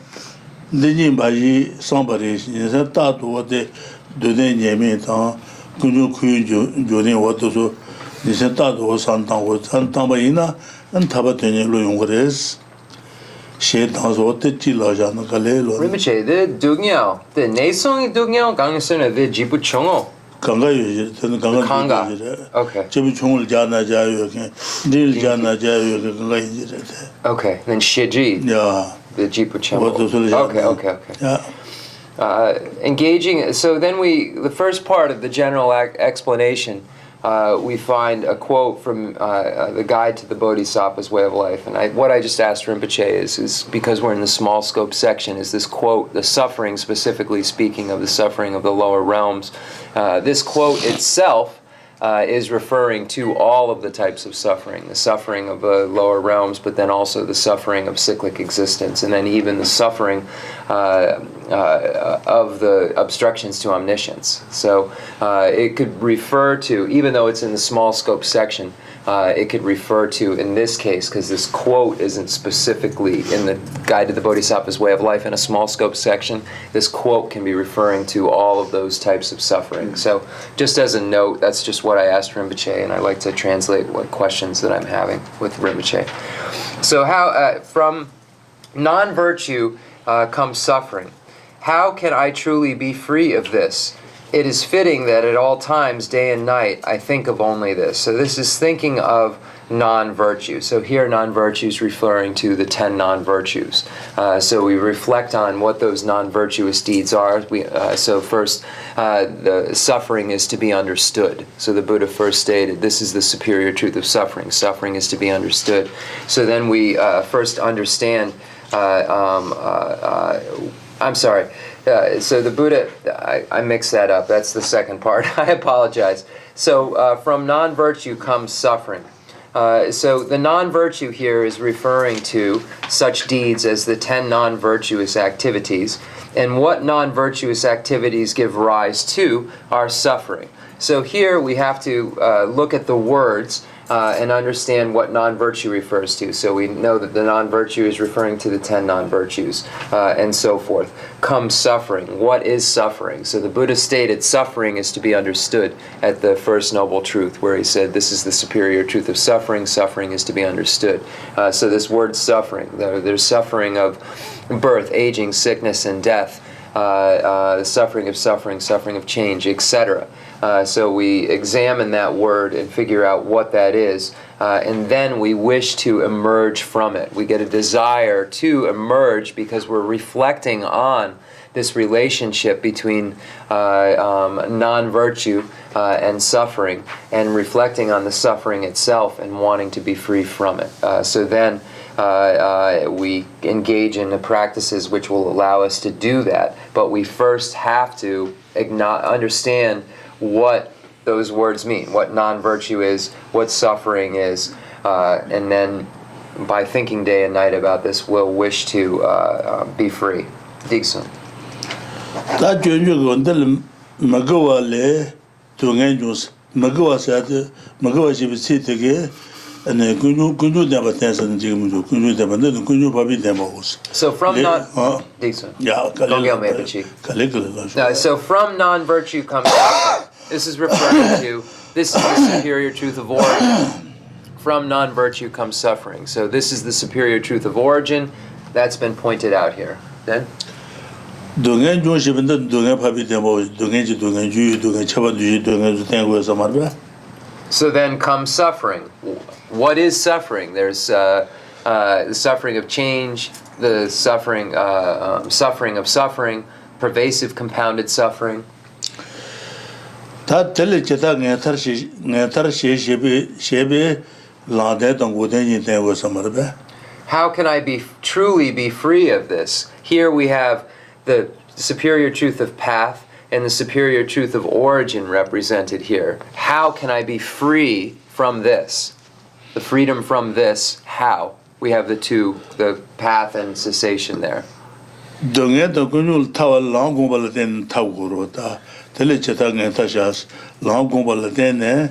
니니 바지 상바리 니테 따도 어데 도네 녀미타 군주 쿠유 조네 와도서 니세 따도 산당고 산당바이나 안 타바되니 로용거레스 셰당서 어떻게 라자는 갈레로 Rinpoche, the Dugnyo, the Nesong Dugnyo, Gangsuna, the Jipu Chongo. 강가요 저는 강가 Okay. 제비 총을 자나자요 닐 자나자요 강가 이제 Okay, then Shiji, 야 the Jipu Chongo. what the Okay. 야 Engaging, so then the first part of the general explanation, we find a quote from the Guide to the Bodhisattva's Way of Life. And what I just asked Rinpoche is because we're in the small scope section, is this quote, the suffering, specifically speaking of the suffering of the lower realms. This quote itself is referring to all of the types of suffering, the suffering of the lower realms, but then also the suffering of cyclic existence, and then even the suffering of the obstructions to omniscience. So it could refer to, even though it's in the small scope section, it could refer to, in this case, because this quote isn't specifically in the Guide to the Bodhisattva's Way of Life in a small scope section, this quote can be referring to all of those types of suffering. So just as a note, that's just what I asked Rinpoche, and I like to translate what questions that I'm having with Rinpoche. So how, from non-virtue comes suffering. How can I truly be free of this? It is fitting that at all times, day and night, I think of only this. So this is thinking of non-virtue. So here non-virtue is referring to the 10 non-virtues. So we reflect on what those non-virtuous deeds are. So first, the suffering is to be understood. So the Buddha first stated, this is the superior truth of suffering. Suffering is to be understood. So then we first understand I'm sorry. So the Buddha, I mixed that up. That's the second part. I apologize. So from non-virtue comes suffering. So the non-virtue here is referring to such deeds as the 10 non-virtuous activities. And what non-virtuous activities give rise to are suffering. So here we have to look at the words and understand what non-virtue refers to. So we know that the non-virtue is referring to the 10 non-virtues and so forth. Comes suffering. What is suffering? So the Buddha stated suffering is to be understood at the First Noble Truth, where he said this is the superior truth of suffering. Suffering is to be understood. So this word suffering, there's suffering of birth, aging, sickness, and death. The suffering of change, etc. So we examine that word and figure out what that is, and then we wish to emerge from it. We get a desire to emerge because we're reflecting on this relationship between non-virtue and suffering, and reflecting on the suffering itself and wanting to be free from it. So then we engage in the practices which will allow us to do that, but we first have to understand what those words mean, what non-virtue is, what suffering is, and then by thinking day and night about this, we'll wish to be free. Digsun. 다 전주 건들 먹어와래 동행 중스 먹어와서도 먹어와시 비치되게 아니 군주 대바테서는 지금 군주 대바는 군주 밥이 대먹었어. So from Digsun. Yeah, So from non-virtue comes suffering. This is referring to, this is the superior truth of origin. From non-virtue comes suffering. So this is the superior truth of origin. That's been pointed out here. Then? 동행 중심인데 동행 밥이 대먹 동행지 동행주 동행 차반주의 동행주 땡고에서 말이야. So then comes suffering. What is suffering? There's the suffering of change, the suffering of suffering, pervasive compounded suffering. 다 telecheta ngetar shebe lade 동고den이 땡고에서 말이야. How can I truly be free of this? Here we have the superior truth of path and the superior truth of origin represented here. How can I be free from this? The freedom from this, how? We have the two, the path and cessation there. Dunga da kunul tawa lang gomba la den tawgoro da tele cheta nge tashas lang gomba la den ne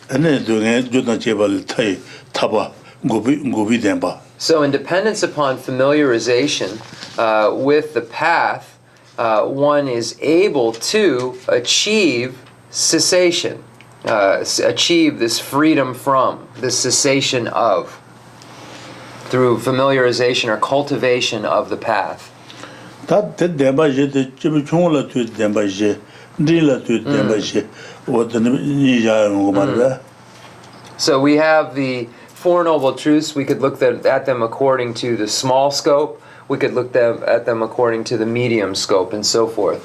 ane dunga judan chebal tai taba gobi denba. So in dependence upon familiarization with the path, one is able to achieve cessation, achieve this freedom from, this cessation of, through familiarization or cultivation of the path. That denba je de chibu chungla tu denba je ndila tu denba je what the ni ja ngomba. So we have the Four Noble Truths. We could look at them according to the small scope. We could look at them according to the medium scope, and so forth.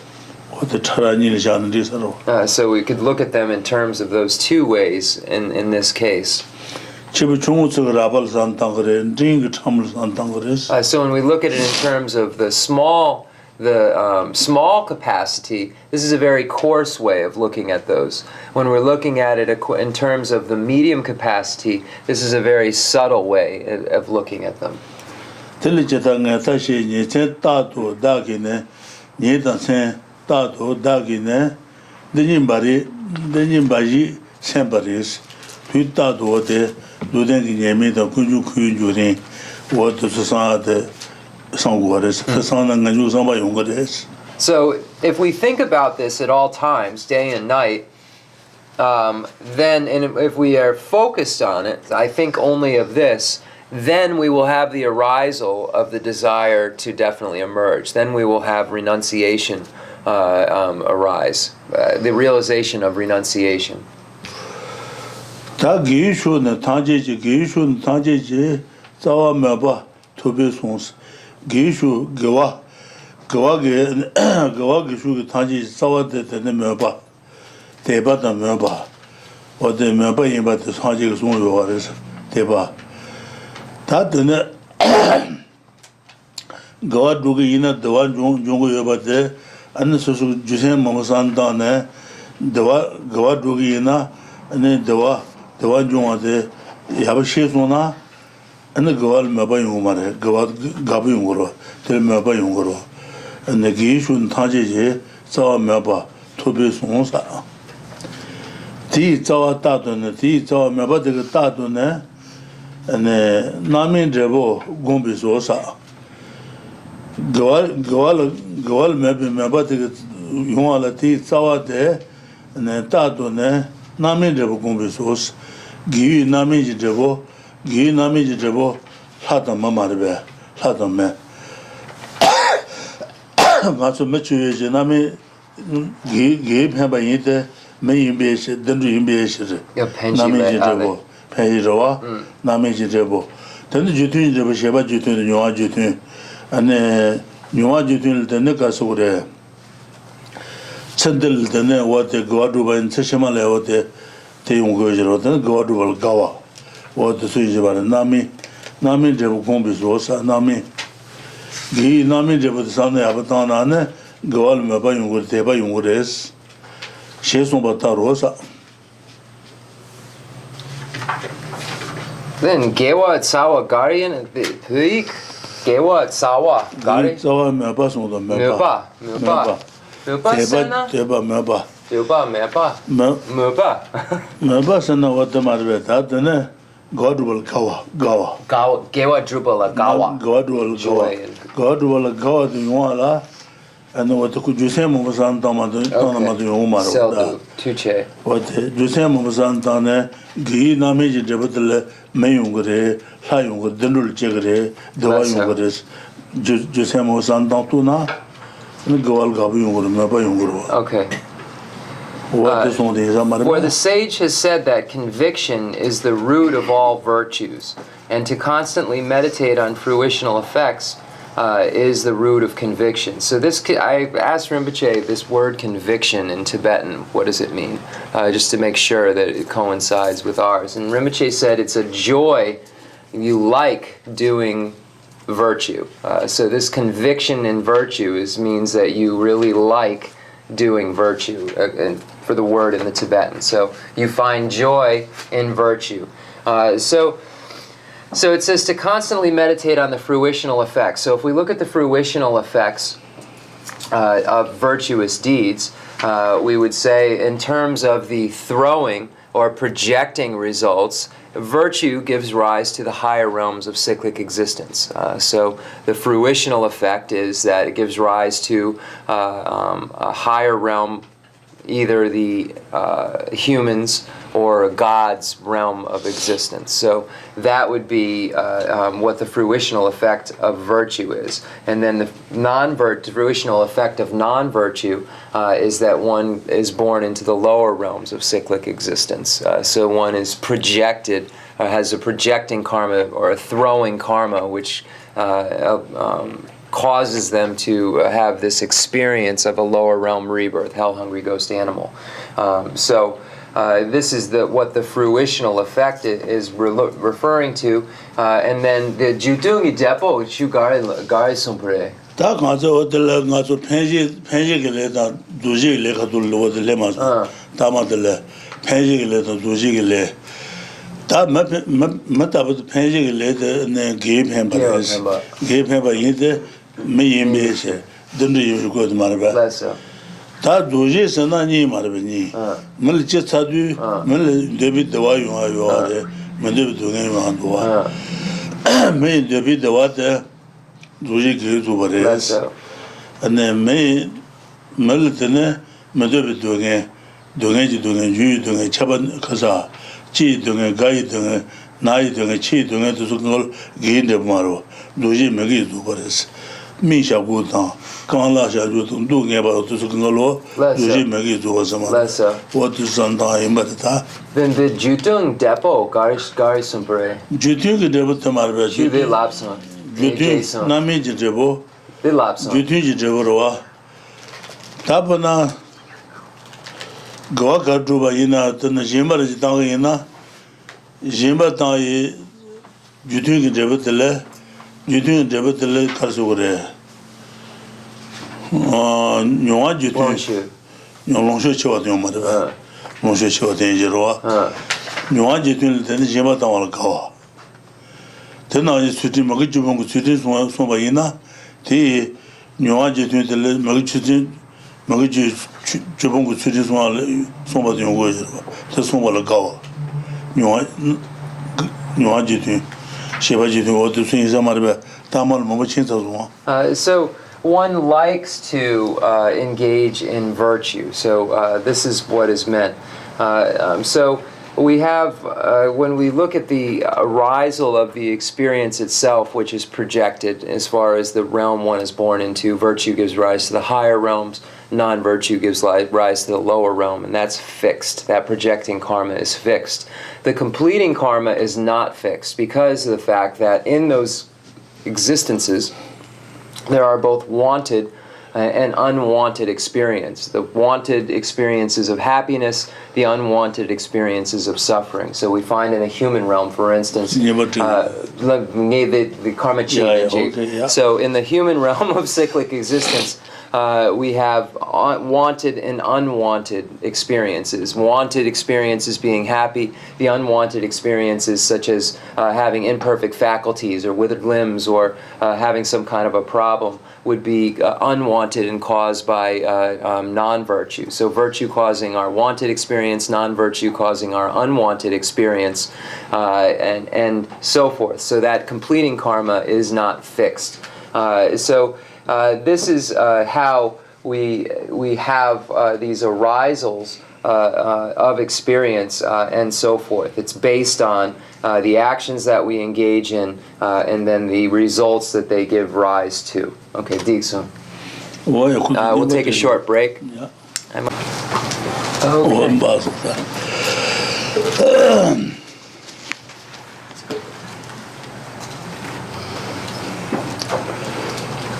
So we could look at them in terms of those two ways in this case. So when we look at it in terms of the small capacity, this is a very coarse way of looking at those. When we're looking at it in terms of the medium capacity, this is a very subtle way of looking at them. So if we think about this at all times, day and night, then and if we are focused on it, I think only of this, then we will have the arisal of the desire to definitely emerge. Then we will have renunciation arise, the realization of renunciation. Geshu gawa geshu tanji sawa de meba deba da meba o de meba yimba de tanji ge song yo wa deba ta de ne gawa du ge ina dewa jong yo ba de an so su jusen mo san da ne dewa gawa du ge ina ne dewa jong de ya ba she so na and the girl meba yumare gawa gabu yungoro tel meba yungoro and the gishun tajeje sawa meba tobe sonsa ti sawa tatone ti sawa meba de tatone and namin rebo gombi sosa gawa meba de yumala ti sawa de and tatone namin rebo gombi sos gi namin rebo gi nami ji jebo lada mamarbe lada me ngaso mechu je nami gi pheba yite me yimbe she dendu yimbe she nami ji jebo phe rowa nami ji jebo dendu jutun jebo sheba jutun nyoa jutun ane nyoa jutun de ne ka sore chendel de ne wa de gwadu ban cheshema le wa de te yonggo jero de gwadu wal gawa what the Suji Nami Jebu Combis Rosa, Nami Gi Nami Jebu the Sunday Abatana, Goal Meba Yungur Teba Yungures, Sheson Bata Rosa. Then Gewa at Sawa Guardian and Puik, Gewa at Sawa Guardian. Sawa Meba son the Meba. Teba Meba. Meba Sena what the Marveta, then. God will gawa. Gewa Drupala Gawa. God will gawa the Yuala, and what the Kujusem was on Tamadu Umar. Tuche. What Jusem was on Tane, Gi Namiji Debatle, Mayungre, Hayung, Denul Chegre, the Wayungres, Jusem was on Tantuna, and Goal Gabung, Mabayungur. Okay. For the sage has said that conviction is the root of all virtues, and to constantly meditate on fruitional effects is the root of conviction. So I asked Rinpoche this word conviction in Tibetan, what does it mean? Just to make sure that it coincides with ours. And Rinpoche said it's a joy, you like doing virtue. So this conviction in virtue means that you really like doing virtue, and for the word in the Tibetan. So you find joy in virtue. So it says to constantly meditate on the fruitional effects. So if we look at the fruitional effects of virtuous deeds, we would say in terms of the throwing or projecting results, virtue gives rise to the higher realms of cyclic existence. So the fruitional effect is that it gives rise to a higher realm, either the humans or God's realm of existence. So that would be what the fruitional effect of virtue is. And then the fruitional effect of non-virtue is that one is born into the lower realms of cyclic existence. So one is projected, has a projecting karma or a throwing karma, which causes them to have this experience of a lower realm rebirth, hell-hungry ghost animal. This is what the fruitional effect is referring to. And then the Judungi Depo, Gari Sumpre. 다 가서 어들 가서 펜지게래다 두지게 가둘로 레마스 다마들 펜지게래다 두지게 다 맞다부터 펜지게래다 네 게임햄바스 게임햄바 이제 메임베세 든도 유고 말바 다 두지선아니 말바니 물지 차두 물 데비 대와요아요아데 맨데비 동행만 도와 메 데비 대와데 두지 그도 버레스 안에 메 멀드네 메데비 동행지 유유 동행 차번 가서 지 동행 가이 동행 나이 동행 치 동행도 그걸 개인데 말로 두지 메기도 버레스 미샤고다 강라샤도 동행바도 그걸로 두지 메기도 버서만 what 산다 임바다 Then the Judung Depo, Gari Sumpre. Judung Depo 말바 Jude Lobsang. Judung 남이 제보 The Lobsang. Judung 제보로와 답나 고아가두바 이나 떤 제마르지 당이나 제마타이 Judung 제보들레 Judung 제보들레 가서 그래 용화 Judung 용롱쇼 쳐와도 말이야 용쇼 쳐와도 이제로와 용화 Judung 되는 제마타 올까 대나지 수지 먹을 주본 거 수지 소바이나 대 용화 Judung 먹을 수지 먹을 주본 거 수지 소바도 용거죠 저 소바를 가와 용화 Judung 시바 Judung 어디 순이사 말이야 다만 뭐 친구도 So one likes to engage in virtue. So this is what is meant. So we have, when we look at the arisal of the experience itself, which is projected as far as the realm one is born into, virtue gives rise to the higher realms, non-virtue gives rise to the lower realm, and that's fixed. That projecting karma is fixed. The completing karma is not fixed because of the fact that in those existences, there are both wanted and unwanted experience. The wanted experiences of happiness, the unwanted experiences of suffering. So we find in the human realm, for instance, the karma chi. So in the human realm of cyclic existence, we have wanted and unwanted experiences. Wanted experiences being happy, the unwanted experiences such as having imperfect faculties or withered limbs or having some kind of a problem would be unwanted and caused by non-virtue. So virtue causing our wanted experience, non-virtue causing our unwanted experience, and so forth. So that completing karma is not fixed. This is how we have these arisals of experience and so forth. It's based on the actions that we engage in and then the results that they give rise to. Okay, Dixon. We'll take a short break. Yeah.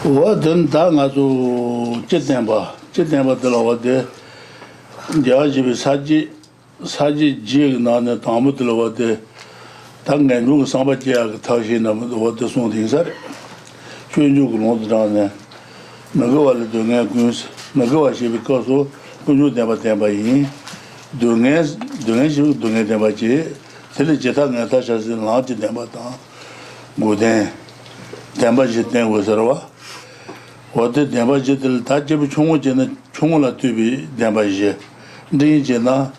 What 아주 찌tem바 들어와대 야지비 사지 지역 나네 다무 들어와대 당내 누구 상바지야 타시나 뭐도 송딩사 chuyên nhu của nó ra nè Nagawal Dunga Guns, Nagawashi because Gunu Deba Tembayin, Dungas, Dunga Dembachi, Telegeta Natasha in Lati Dembata, Guden, Dembajit was Rawa. What the Dembajit Taji Chungu and Chungula to be Dembaje, Dijena,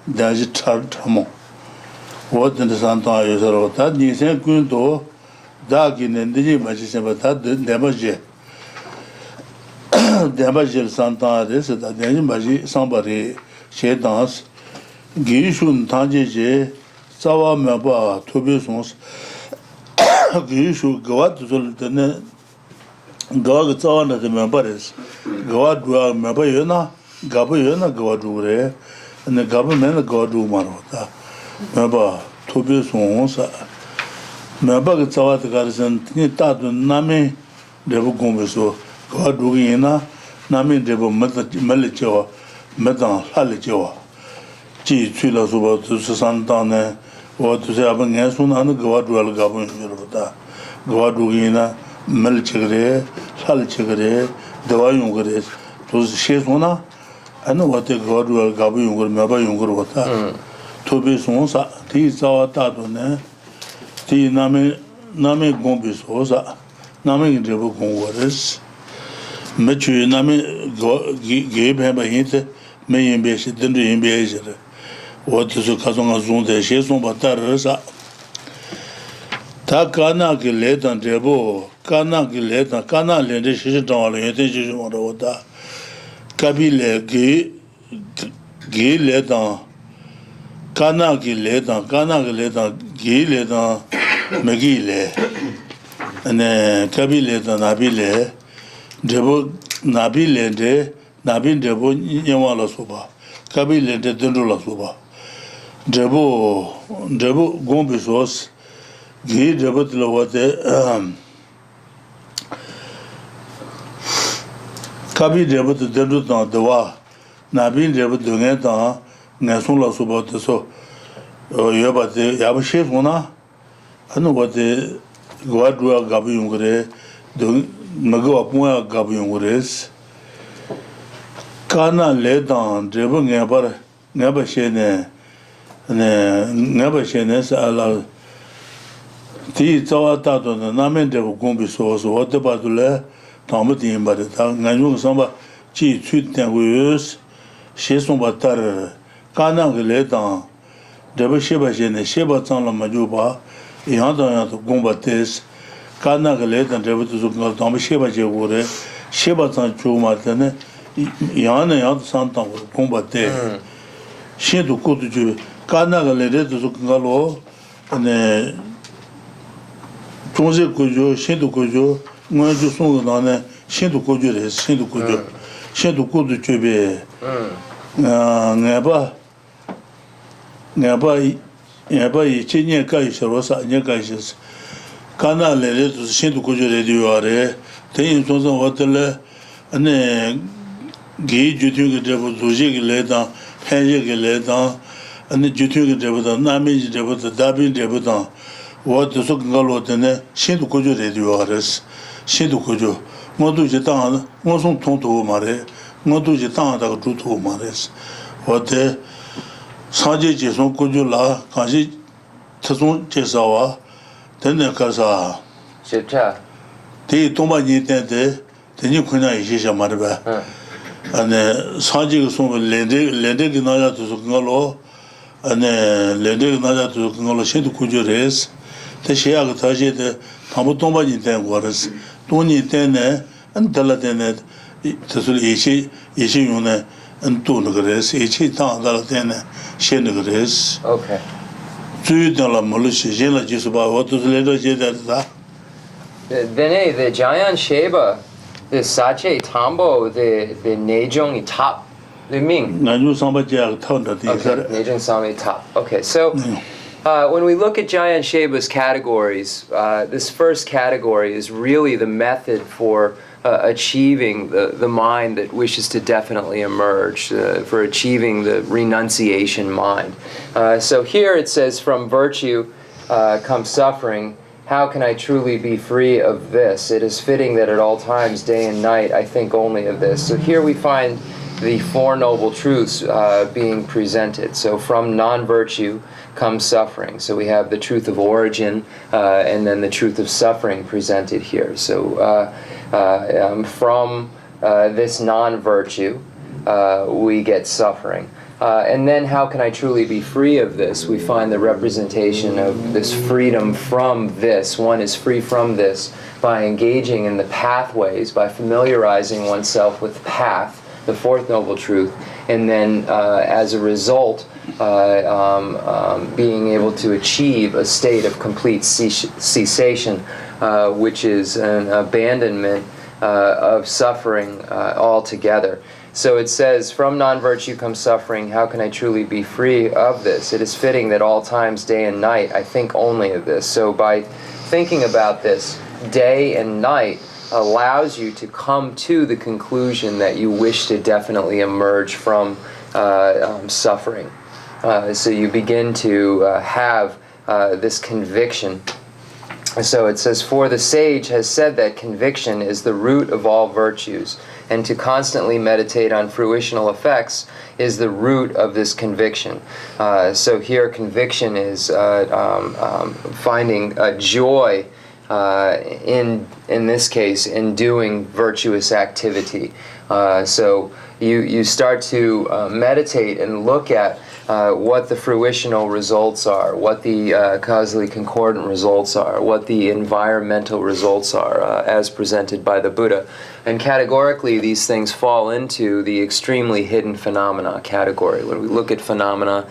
Daji Tartamo. What in the Santa Yosarota, Nisan Gundo, Dark in the Dijimajisabata, Dembaje. Dembajil Santa, this is the Demaji, somebody, she dance, Gishun Tanji, Sawa Maba, Tobisons, Gishu, go out to the Gog on the members, go out to Mabayuna, Gabayuna, go to and the government go to Marota. Maba, Tobisons, Mabag Sawa Garrison, Nitatu Nami, Debugumiso. God Dugina, Nami Debo Melicho, Medan Halicho, G. Chila Suba to Santana, or to say Abangasun and God will govern Yoruba. God Dugina, Melichegre, Halichegre, Devayungres, to Shesuna, I know what the God will govern with Maba Yungurota. To be Sonsa, T. Sawa Tatune, T. Nami Gombis Osa, Nami Debo Gongores. Machu Nami gave him a hint, may embrace it, then to embrace it. What is a Kazanga Zone, the Sheson Batarasa Takana Giletan Debo, Kana Giletan, Kana Lende Shitan, intention on the water. Kabile Gay Letan, Kana Giletan, Gay Letan, Megile, and then Kabile Nabile. Debo Nabilende, Nabin Debo Yamala Suba, Kabilende Dendula Suba. Debo Gombisos, Gi Debo Tilawate, Kabi Debo Dendutan, Dewa, Nabin Debo Dungetan, Nasula Suba, so Yabate Yabashefuna, I know what the Guadua Gabi Yungre, Mago Apua Gabiungres Kana Ledan, Debo Never Shene, never Shenes Allah T. Tawatato, the Namen Debo Gumbi sauce, what about the Le, Tomatin, but the Nanung Samba, Chi, Tweet and Wheels, Sheson Batar, Kana Ledan, Debo Sheba Shene, Sheba Tana Majuba, Yanda Gumbates. Kana Galet and David to Tom Sheba Jewore, Sheba San Chu Martene, Yana Yad Santa Combate. She to go to Jew, Kana Galet to Galo, and Tonze Kojo, Shindu Kojo, Maju Sungan, Shindu Kojo, Shindu Kojo, Shindu Kojo Chebe, Neba, Chinya Kaisha, Nyakaishas. Kana le to Shindu Kojo Radio, Tayin Sonson Hotel, and Gay Jutu Debo Zuji Ledan, Penjig Ledan, and the Jutu Debo, Nami Debo, Dabin Debodan, what the Sokalo Tene, Shindu Kojo Radio, Shindu Kojo, Modu Jetan, Monson Tonto Mare, Modu Jetan, Tutu Mares, what the Saji Jason Kojo La, Kanji Tason Chesawa. Then Casa Shipcha. They Tomba Nitente, the new Kuna Isha Marba, and Saji Sum Lendeg Nada to Sukalo, and Lendeg Nada to Sukalo Shindu Kujures, the Shiagataji, the Tamutomba Niten waters, Tony Tene, and Talatene, Ishi Yune, and Tunagres, Ichi Tan Talatene, Shenagres. Okay. Then the Jayan Sheba, the Sache Tambo, the Nejong Top, the Ming. Nanju Sambaja Okay, Nejong Sami Top. Okay, so when we look at Jayan Sheba's categories, this first category is really the method for achieving the mind that wishes to definitely emerge, for achieving the renunciation mind. So here it says, from virtue comes suffering, how can I truly be free of this? It is fitting that at all times, day and night, I think only of this. So here we find the Four Noble Truths being presented. So from non-virtue comes suffering. So we have the truth of origin and then the truth of suffering presented here. So from this non-virtue, we get suffering. And then how can I truly be free of this? We find the representation of this freedom from this. One is free from this by engaging in the pathways, by familiarizing oneself with path, the Fourth Noble Truth, and then as a result, being able to achieve a state of complete cessation, which is an abandonment of suffering altogether. So it says, from non-virtue comes suffering, how can I truly be free of this? It is fitting that all times, day and night, I think only of this. So by thinking about this, day and night allows you to come to the conclusion that you wish to definitely emerge from suffering. So you begin to have this conviction. So it says, for the sage has said that conviction is the root of all virtues, and to constantly meditate on fruitional effects is the root of this conviction. So here conviction is finding joy, in this case, in doing virtuous activity. So you start to meditate and look at what the fruitional results are, what the causally concordant results are, what the environmental results are, as presented by the Buddha. And categorically, these things fall into the extremely hidden phenomena category. When we look at phenomena,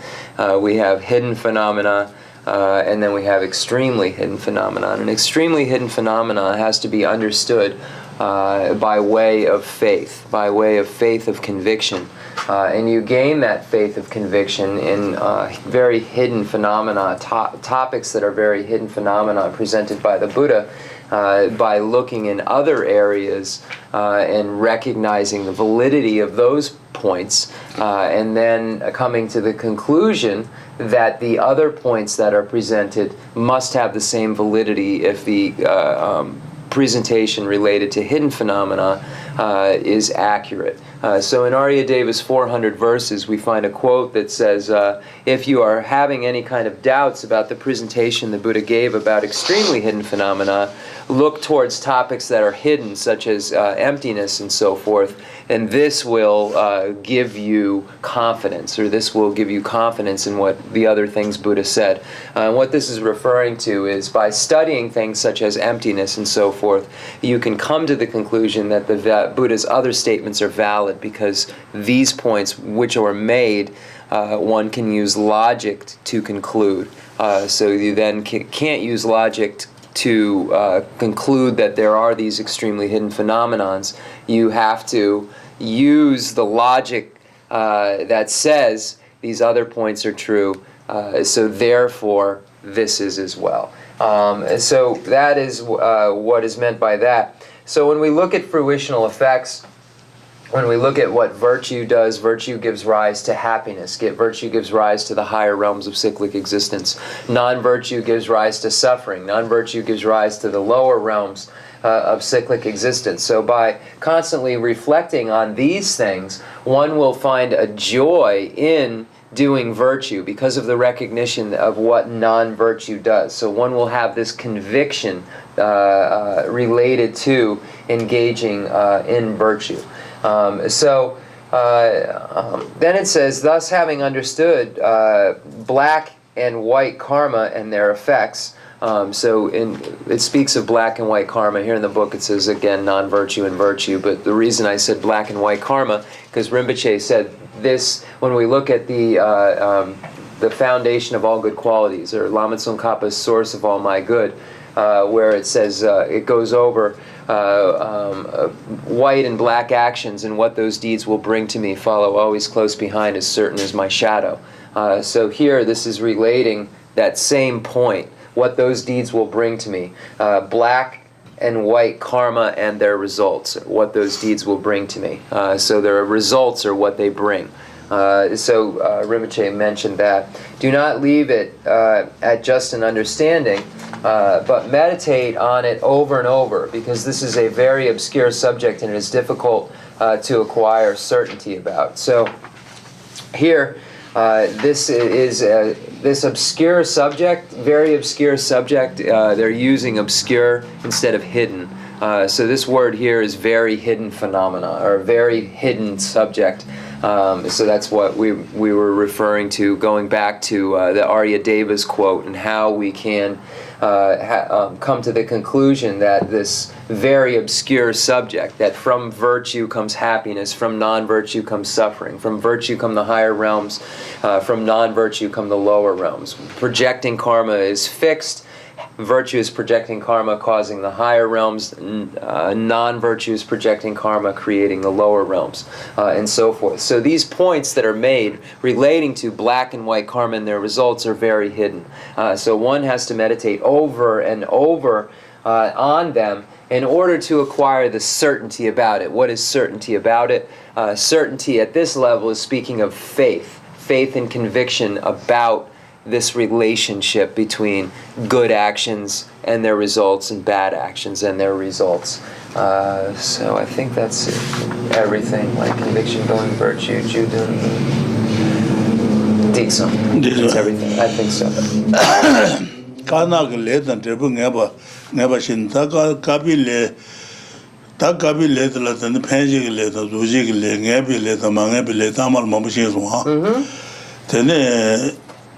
we have hidden phenomena, and then we have extremely hidden phenomena. And an extremely hidden phenomena has to be understood by way of faith of conviction. And you gain that faith of conviction in very hidden phenomena, topics that are very hidden phenomena presented by the Buddha, by looking in other areas and recognizing the validity of those points, and then coming to the conclusion that the other points that are presented must have the same validity if the presentation related to hidden phenomena is accurate. So in Aryadeva's 400 verses, we find a quote that says, if you are having any kind of doubts about the presentation the Buddha gave about extremely hidden phenomena, look towards topics that are hidden, such as emptiness and so forth, and this will give you confidence, or this will give you confidence in what the other things Buddha said. What this is referring to is by studying things such as emptiness and so forth, you can come to the conclusion that the Buddha's other statements are valid, because these points which are made, one can use logic to conclude. So you then can't use logic to conclude that there are these extremely hidden phenomenons. You have to use the logic that says these other points are true, so therefore this is as well. So that is what is meant by that. So when we look at fruitional effects, when we look at what virtue does, virtue gives rise to happiness. Virtue gives rise to the higher realms of cyclic existence. Non-virtue gives rise to suffering. Non-virtue gives rise to the lower realms of cyclic existence. So by constantly reflecting on these things, one will find a joy in doing virtue because of the recognition of what non-virtue does. So one will have this conviction related to engaging in virtue. Then it says, thus having understood black and white karma and their effects. It speaks of black and white karma. Here in the book it says, again, non-virtue and virtue. But the reason I said black and white karma, because Rinpoche said this, when we look at the foundation of all good qualities, or Lama Tsongkhapa's source of all my good, where it says, it goes over white and black actions and what those deeds will bring to me follow always close behind, as certain as my shadow. So here this is relating that same point, what those deeds will bring to me. Black and white karma and their results, what those deeds will bring to me. So their results are what they bring. Rinpoche mentioned that. Do not leave it at just an understanding, but meditate on it over and over, because this is a very obscure subject and it is difficult to acquire certainty about. So here, this is this obscure subject, very obscure subject. They're using obscure instead of hidden. So this word here is very hidden phenomena, or very hidden subject. So that's what we were referring to, going back to the Arya Deva's quote, and how we can come to the conclusion that this very obscure subject, that from virtue comes happiness, from non-virtue comes suffering, from virtue come the higher realms, from non-virtue come the lower realms. Projecting karma is fixed. Virtue is projecting karma, causing the higher realms. Non-virtue is projecting karma, creating the lower realms, and so forth. So these points that are made relating to black and white karma and their results are very hidden. So one has to meditate over and over on them in order to acquire the certainty about it. What is certainty about it? Certainty at this level is speaking of faith. Faith and conviction about this relationship between good actions and their results and bad actions and their results. So I think that's everything, like conviction, going virtue, judun, decent. That's everything. I think so. Kanak le dan trebu ngeba shin ta kabi le la dan penji le da ruji le ngebi le da mangebi le da mal mo shin so ha.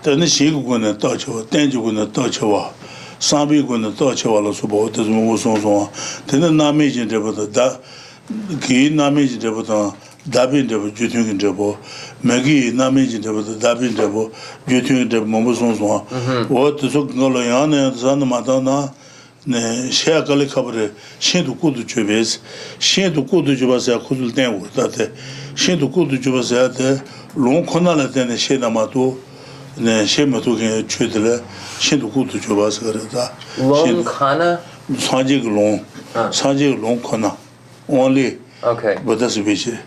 Tene shiguna tocho, tenjuguna tocho, sambiguna tocho la subo, tesmo so. Tene namiji debota da ki namiji debota dabin debo jutung debo, magi namiji debota dabin debo jutung debo mo so. What so ngolo yana zan matana ne shakale kabre shindu kudu chubes, shindu kudu jubasa kudul ten urtate, shindu kudu jubasa te long konala tene sheda mato. 네, 셰마도게 최들에 신도 구도 줘봐서 그러다. 롱 카나? 사직 롱. 사직 롱 코나. only. Okay. Buddhist 비시.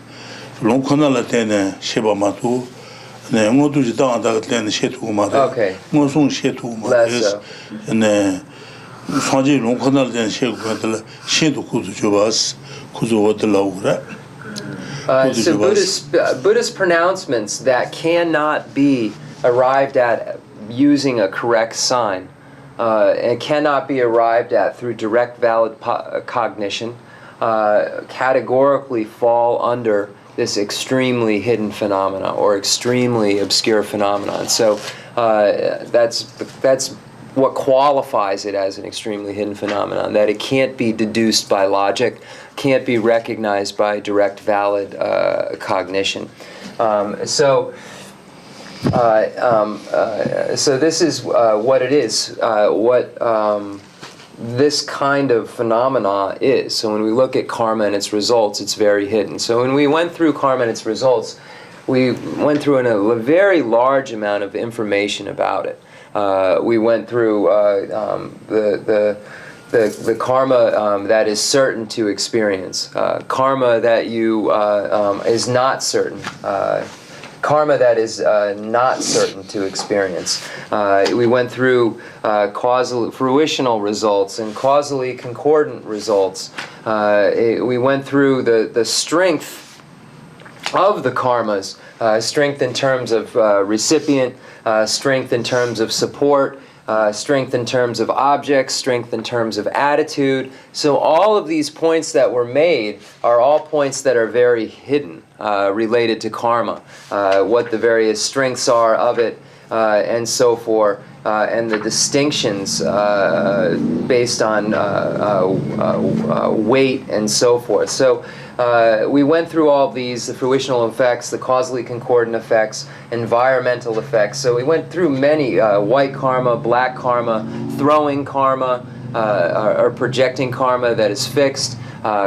롱 코나라 때네 셰바마도 네, 모두지 당하다가 때네 셰투고 말해. Okay. 모송 셰투고 말해. 네. 사직 롱 코나라 때네 셰고들 신도 구도 줘봐서 구조 얻으려고 그래. So Buddhist pronouncements that cannot be arrived at using a correct sign, and cannot be arrived at through direct valid cognition, categorically fall under this extremely hidden phenomena or extremely obscure phenomenon. So that's what qualifies it as an extremely hidden phenomenon, that it can't be deduced by logic, can't be recognized by direct valid cognition. So this is what it is, what this kind of phenomena is. So when we look at karma and its results, it's very hidden. So when we went through karma and its results, we went through a very large amount of information about it. We went through the karma that is certain to experience, karma that is not certain. Karma that is not certain to experience. We went through causal fruitional results and causally concordant results. We went through the strength of the karmas, strength in terms of recipient, strength in terms of support, strength in terms of objects, strength in terms of attitude. So all of these points that were made are all points that are very hidden, related to karma, what the various strengths are of it, and so forth, and the distinctions based on weight and so forth. So we went through all of these, the fruitional effects, the causally concordant effects, environmental effects. So we went through many, white karma, black karma, throwing karma, or projecting karma that is fixed,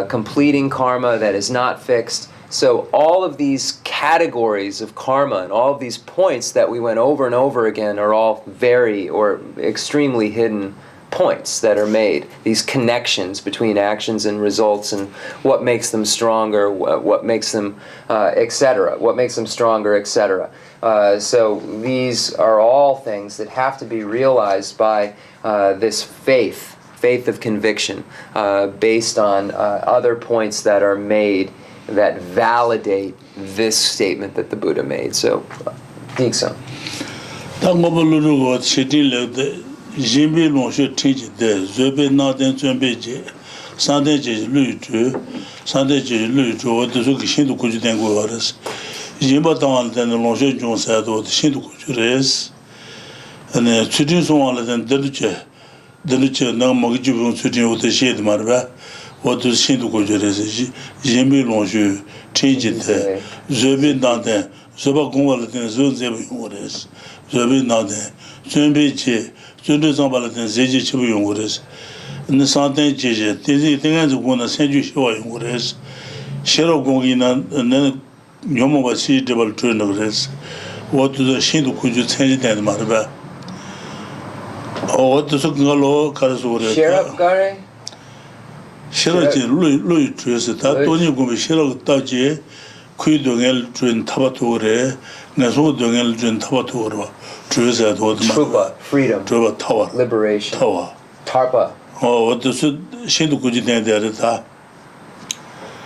completing karma that is not fixed. So all of these categories of karma and all of these points that we went over and over again are all very or extremely hidden points that are made, these connections between actions and results, and what makes them stronger, what makes them, etc., what makes them stronger, etc. So these are all things that have to be realized by this faith of conviction, based on other points that are made that validate this statement that the Buddha made. So, Dikso. Jimbi Lonshu teach the Zube Naden Zumbeji, Sunday Luju, Sunday Luju, what the Zuki Kujutanguaris, Jimba Town, then the Lonshu John said, what the Shindu Kujures, and then Tudin Swan and Deluche, no Mogiju Tudin with the shade Marva, what the Shindu Kujures, Jimbi Lonshu teach the Zube Naden, Zuba Gumala and Zunze Wars, Zube Naden, Zumbeji. Jundu Zambala and Zeji Chibu Yunguris, and the Santan Jeje, things are going to send you show Yunguris, Shero Gongina, and then Yomobasi double turn of this. What do the Shindu Kuju change that Maraba? Or what does Galo Karasura? Sheriff Gare? Sheraji, Louis Trace, that Tony Gumi Shero Taji, Kui Dongel Train Tabature, Nazo Dongel Train Tabature. Trupa, freedom, Tower, liberation, Tower, Tarpa. Oh, what does Shindu Kujitan there?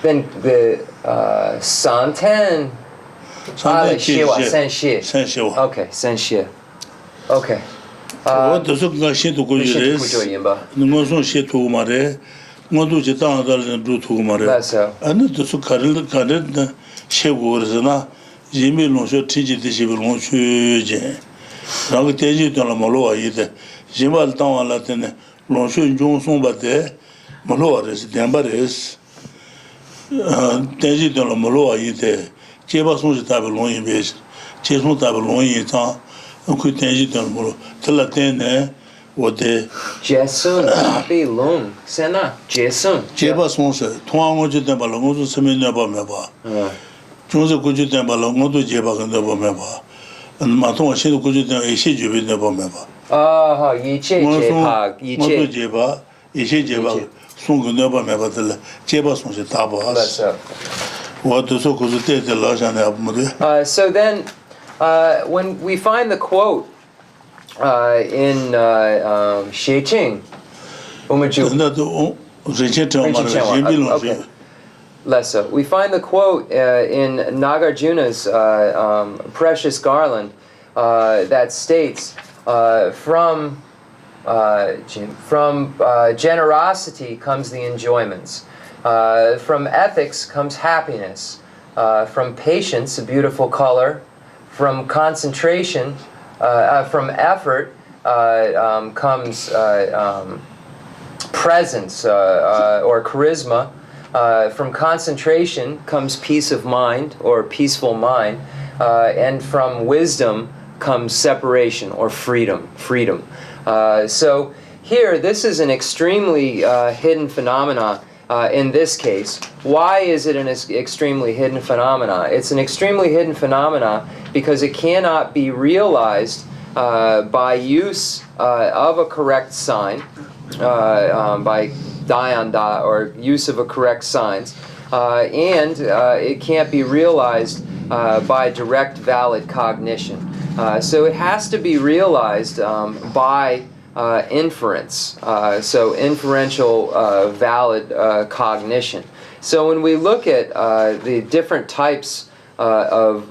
Then the Santen. Senshi. Okay, Senshi. Okay. What does Shindu Kujitan? The Mosun Shitu Mare, Modu Jitan and Brutu Mare. And the Sukaril Kadet, Shewurzana, Jimmy Lonsho teaches the Shivulonshu. Rang Teji to la Maloa either. Jimal Town Latin, Lonshu Johnson Bate, Maloa is Dambares, Teji to la Maloa either. Jebason's Tabelon in base, Cheson Tabelon in town, Uncle Teji to la Molo, Telatene, what the Jason, Abi Lung, Sena, Jason. Jebason said, Tuan Jitambalongo Semina Bameba. Joseph Kujitambalongo to Jebak and the Bameba. And Maton Shindu Kujitan, Ishi Jubi never member. Ah, Yiche Jepag, Yiche Jeba, Ishi Jeba, Sungu never member, Jeba Sunsi Tabas. What does so could take the Lash and Abmudi? So then, when we find the quote in Xie Qing, okay. Lessa. We find the quote in Nagarjuna's Precious Garland that states, from generosity comes the enjoyments, from ethics comes happiness, from patience, a beautiful color, from concentration, from effort comes presence or charisma. From concentration comes peace of mind or peaceful mind, and from wisdom comes separation or freedom. So here, this is an extremely hidden phenomena in this case. Why is it an extremely hidden phenomena? It's an extremely hidden phenomena because it cannot be realized by use of a correct sign, by Dhyanda, or use of a correct signs, and it can't be realized by direct valid cognition. So it has to be realized by inference, so inferential valid cognition. So when we look at the different types of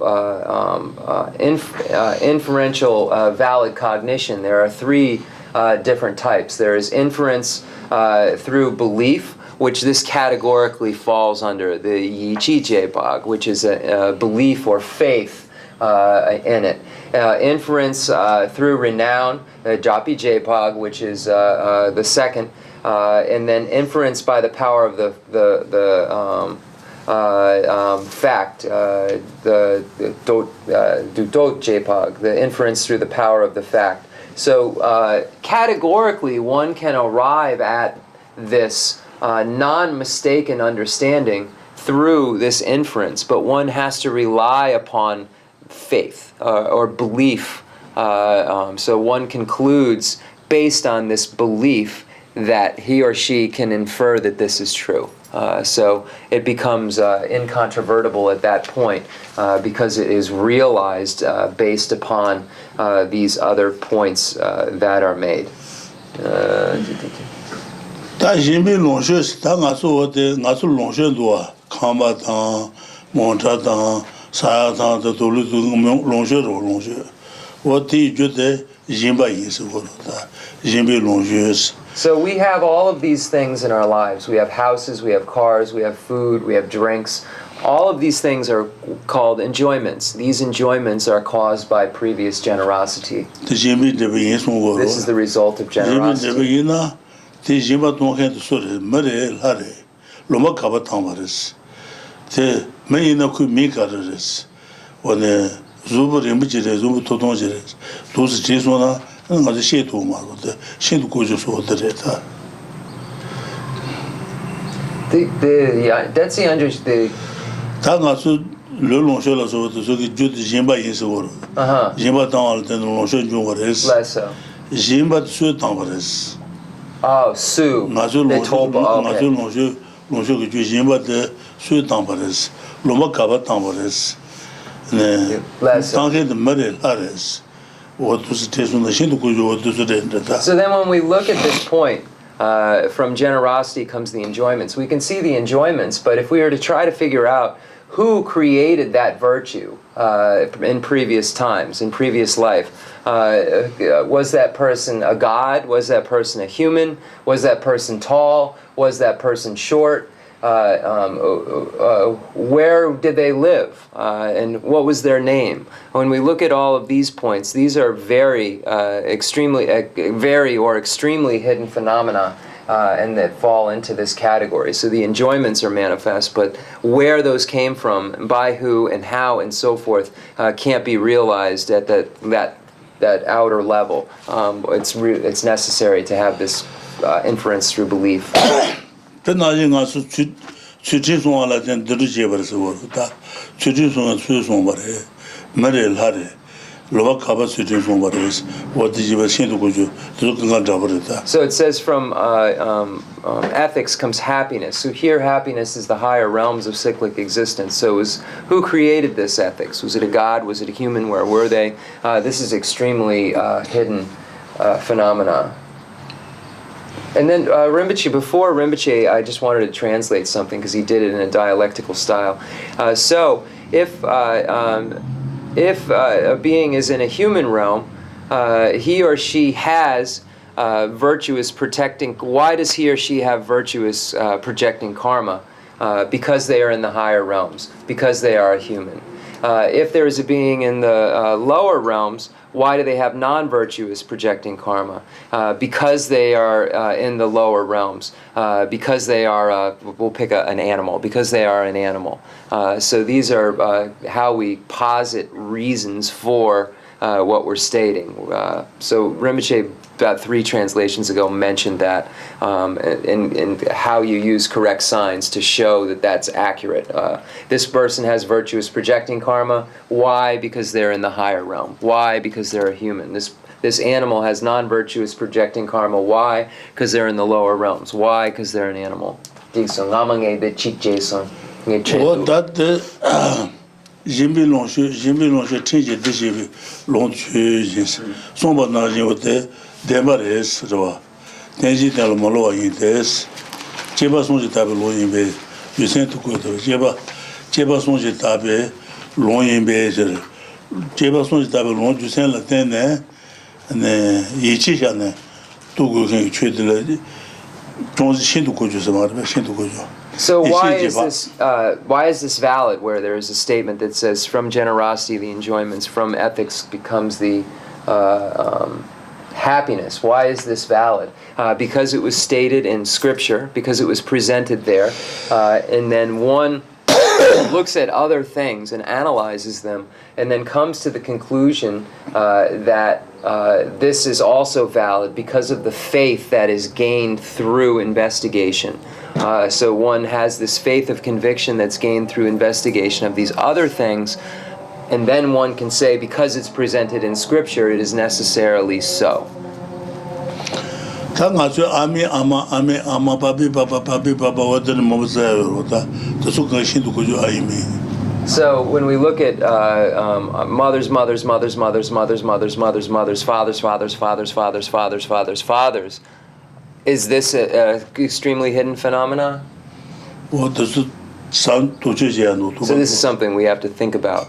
inferential valid cognition, there are three different types. There is inference through belief, which this categorically falls under the Yichi Jebag, which is a belief or faith in it. Inference through renown, Japi Jebag, which is the second, and then inference by the power of the fact, the Dudot Jebag, the inference through the power of the fact. So categorically, one can arrive at this non-mistaken understanding through this inference, but one has to rely upon faith or belief. So one concludes based on this belief that he or she can infer that this is true. So it becomes incontrovertible at that point because it is realized based upon these other points that are made. 다 인비 농쇼 다 가서 가서 농쇼도 칸바당 몬타당 사야당도 돌도 농쇼로 농쇼 어디 주대 인바 인스고다 인비 농쇼. So we have all of these things in our lives. We have houses, we have cars, we have food, we have drinks. All of these things are called enjoyments. These enjoyments are caused by previous generosity. This is the result of generosity. That's the 다가서 르롱쇼라서 저기 주디 짐바 인스고로 짐바 당할 때는 롱쇼 중거레스 짐바 수 당거레스 수 나주 롱쇼 그 짐바데 수 당거레스 로마 가바 당거레스 네 당게도 머리 하레스 어두스 테스는 신도 고조 어두스 된다. So then when we look at this point, from generosity comes the enjoyments. We can see the enjoyments, but if we were to try to figure out who created that virtue in previous times, in previous life, was that person a god? Was that person a human? Was that person tall? Was that person short? Where did they live? And what was their name? When we look at all of these points, these are very extremely hidden phenomena and that fall into this category. So the enjoyments are manifest, but where those came from, by who and how and so forth can't be realized at that outer level. It's necessary to have this inference through belief. So it says from ethics comes happiness. So here happiness is the higher realms of cyclic existence. So who created this ethics? Was it a god? Was it a human? Where were they? This is extremely hidden phenomena. And then Rinpoche, before Rinpoche, I just wanted to translate something because he did it in a dialectical style. So if a being is in a human realm, he or she has virtuous protecting. Why does he or she have virtuous projecting karma? Because they are in the higher realms, because they are a human. If there is a being in the lower realms, why do they have non-virtuous projecting karma? Because they are in the lower realms. Because they are, we'll pick an animal, because they are an animal. So these are how we posit reasons for what we're stating. So Rinpoche, about 3 translations ago, mentioned that and how you use correct signs to show that that's accurate. This person has virtuous projecting karma. Why? Because they're in the higher realm. Why? Because they're a human. This animal has non-virtuous projecting karma. Why? Because they're in the lower realms. Why? Because they're an animal. Jimbi longshu tinge dishibi longchu jins. Somba na jinwote demares rwa. Tenji tenlo malo yintes. Jeba sonji tabi lo yinbe. Yusen tukuto. Jeba sonji tabi lo yinbe zir. Jeba sonji tabi lo yusen la tenne. Yichi sha ne. Tuku kengi chudila. Zhongzi shintu kujo samarbe. Shintu kujo. So why is this valid where there is a statement that says from generosity the enjoyments, from ethics becomes the happiness? Why is this valid? Because it was stated in scripture, because it was presented there, and then one looks at other things and analyzes them and then comes to the conclusion that this is also valid because of the faith that is gained through investigation. So one has this faith of conviction that's gained through investigation of these other things, and then one can say because it's presented in scripture it is necessarily so. 당아주 아미 아마 바비 바바 와드는 뭐서요. 또 속은 신도 그저 아이미. So when we look at mothers, fathers, is this an extremely hidden phenomena? So this is something we have to think about.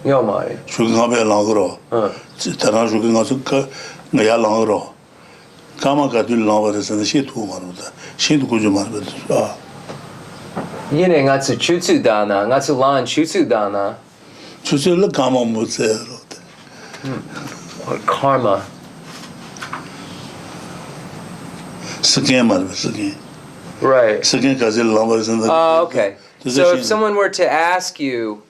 Yomai. Yine ngatsu chutsu dana, ngatsu lan chutsu dana. Or karma. Right. Okay. So if someone were to ask you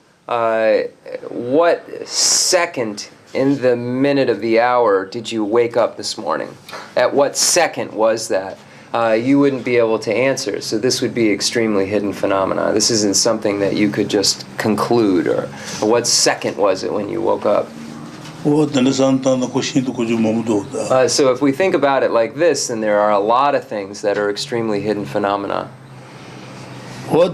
what second in the minute of the hour did you wake up this morning? At what second was that? You wouldn't be able to answer. So this would be extremely hidden phenomena. This isn't something that you could just conclude, or what second was it when you woke up? So if we think about it like this, then there are a lot of things that are extremely hidden phenomena. So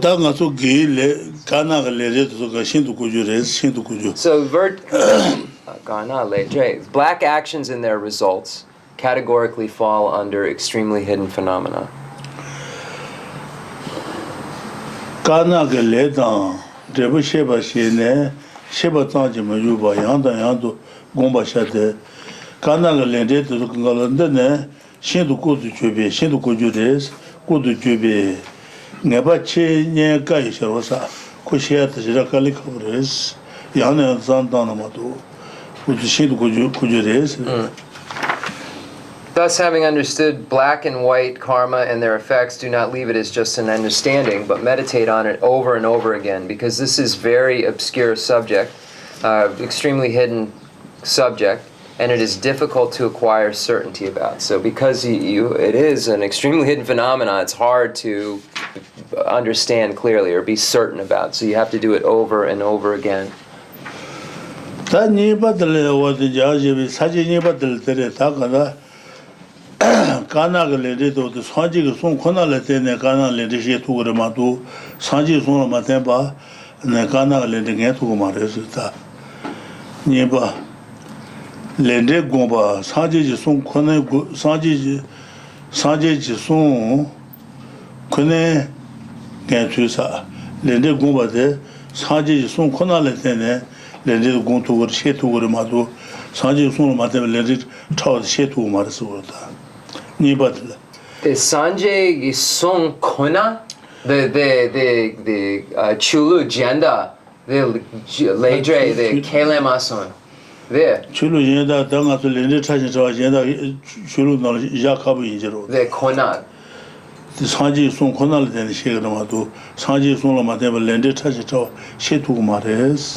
black actions and their results categorically fall under extremely hidden phenomena. Thus, having understood black and white karma and their effects, do not leave it as just an understanding, but meditate on it over and over again, because this is very obscure subject, extremely hidden subject, and it is difficult to acquire certainty about. So because it is an extremely hidden phenomena, it's hard to understand clearly or be certain about. So you have to do it over and over again. Lende gomba sanji ji song kone sanji ji song kone gentu sa lende gomba de sanji ji song kona le tene lende gontu gor shetu gor ma do sanji ji song ma de lende chao shetu ma de so da ni badla the sanji ji song kona the chulu jenda the ledre the kelemason there. The konal.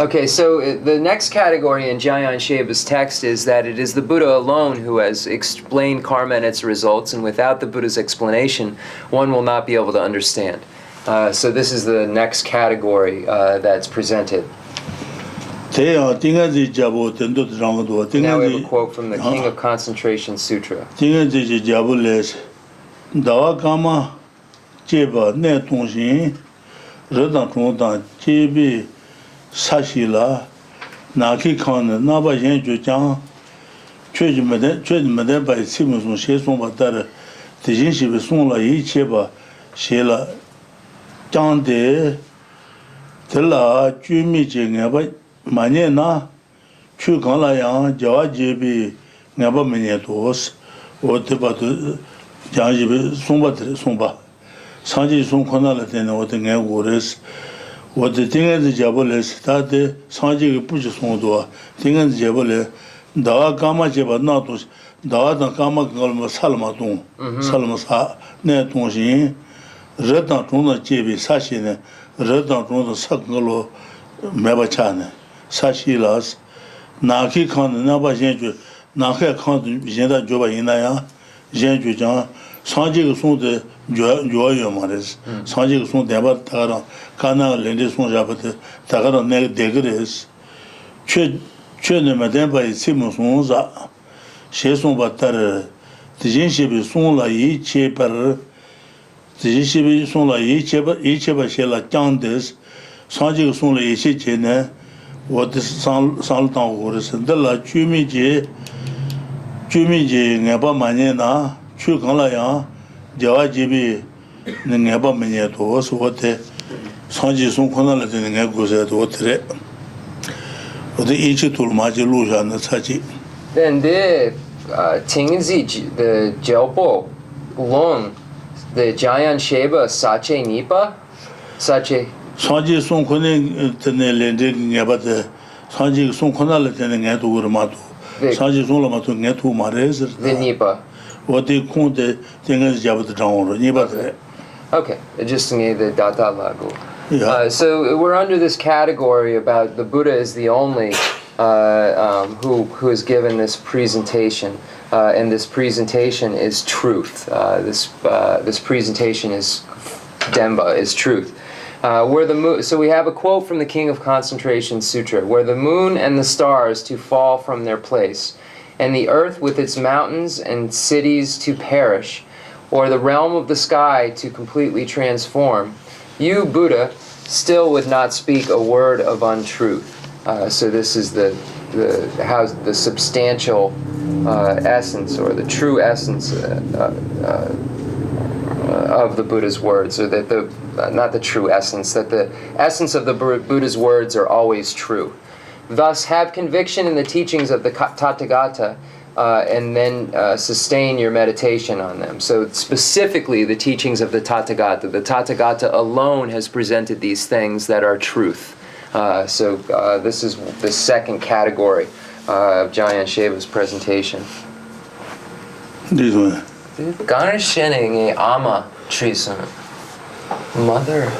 Okay, so the next category in Jayan Sheba's text is that it is the Buddha alone who has explained karma and its results, and without the Buddha's explanation, one will not be able to understand. So this is the next category that's presented. Now we have a quote from the King of Concentration Sutra. Manye na chu kan la yang jawa jebi ngaba menye dos o te ba de jang jebi songba sanji song khona la den o de nge gores o de tinga de jabole sta de sanji ge pu ji song do tinga de jabole da kama jeba na to da kama gal ma salma don salma sa ne ton jin re dan ton na jebi sa shi ne re dan ton da sa ngalo meba cha ne Sashilas, Naki Khan, Naba Jenju, Naka Khan, Jenda Joba Inaya, Jenju Jan, 상지가 손데 joyo mares sanji son debar tagara kana lende son jabate tagara ne degres che ne maden ba simon son za she son batar tijin shebi son la yi che par tijin shebi son la yi che ba she la chandes sanji son la yi che ne what san tan hores de la chumi je ne ba mane na chu kan la ya jawa jibi ne ba mane to so wote sanji son kona la de ne goze to wotre wote inchi tul ma ji lu ja na chaji then the Tingzi the Jelpo Long the Jayan Sheba Sache Nipa Sache sanji son kone tene lende ne ba de sanji son kona la de ne to gur ma to sanji son la ma to ne to ma rezer the Nipa. What they call the thing is Jabba the Okay, just need the data lago. Yeah. So we're under this category about the Buddha is the only who is given this presentation, and this presentation is truth. This presentation is Demba, is truth. Where the moon, so we have a quote from the King of Concentration Sutra, where the moon and the stars to fall from their place, and the earth with its mountains and cities to perish, or the realm of the sky to completely transform, you, Buddha, still would not speak a word of untruth. So this is the substantial essence, or the true essence of the Buddha's words, or that not the true essence, that the essence of the Buddha's words are always true. Thus, have conviction in the teachings of the Tathagata, and then sustain your meditation on them. So specifically the teachings of the Tathagata. The Tathagata alone has presented these things that are truth. So this is the second category of Jayan Sheva's presentation. This one. Ganeshening ama trison. Mother.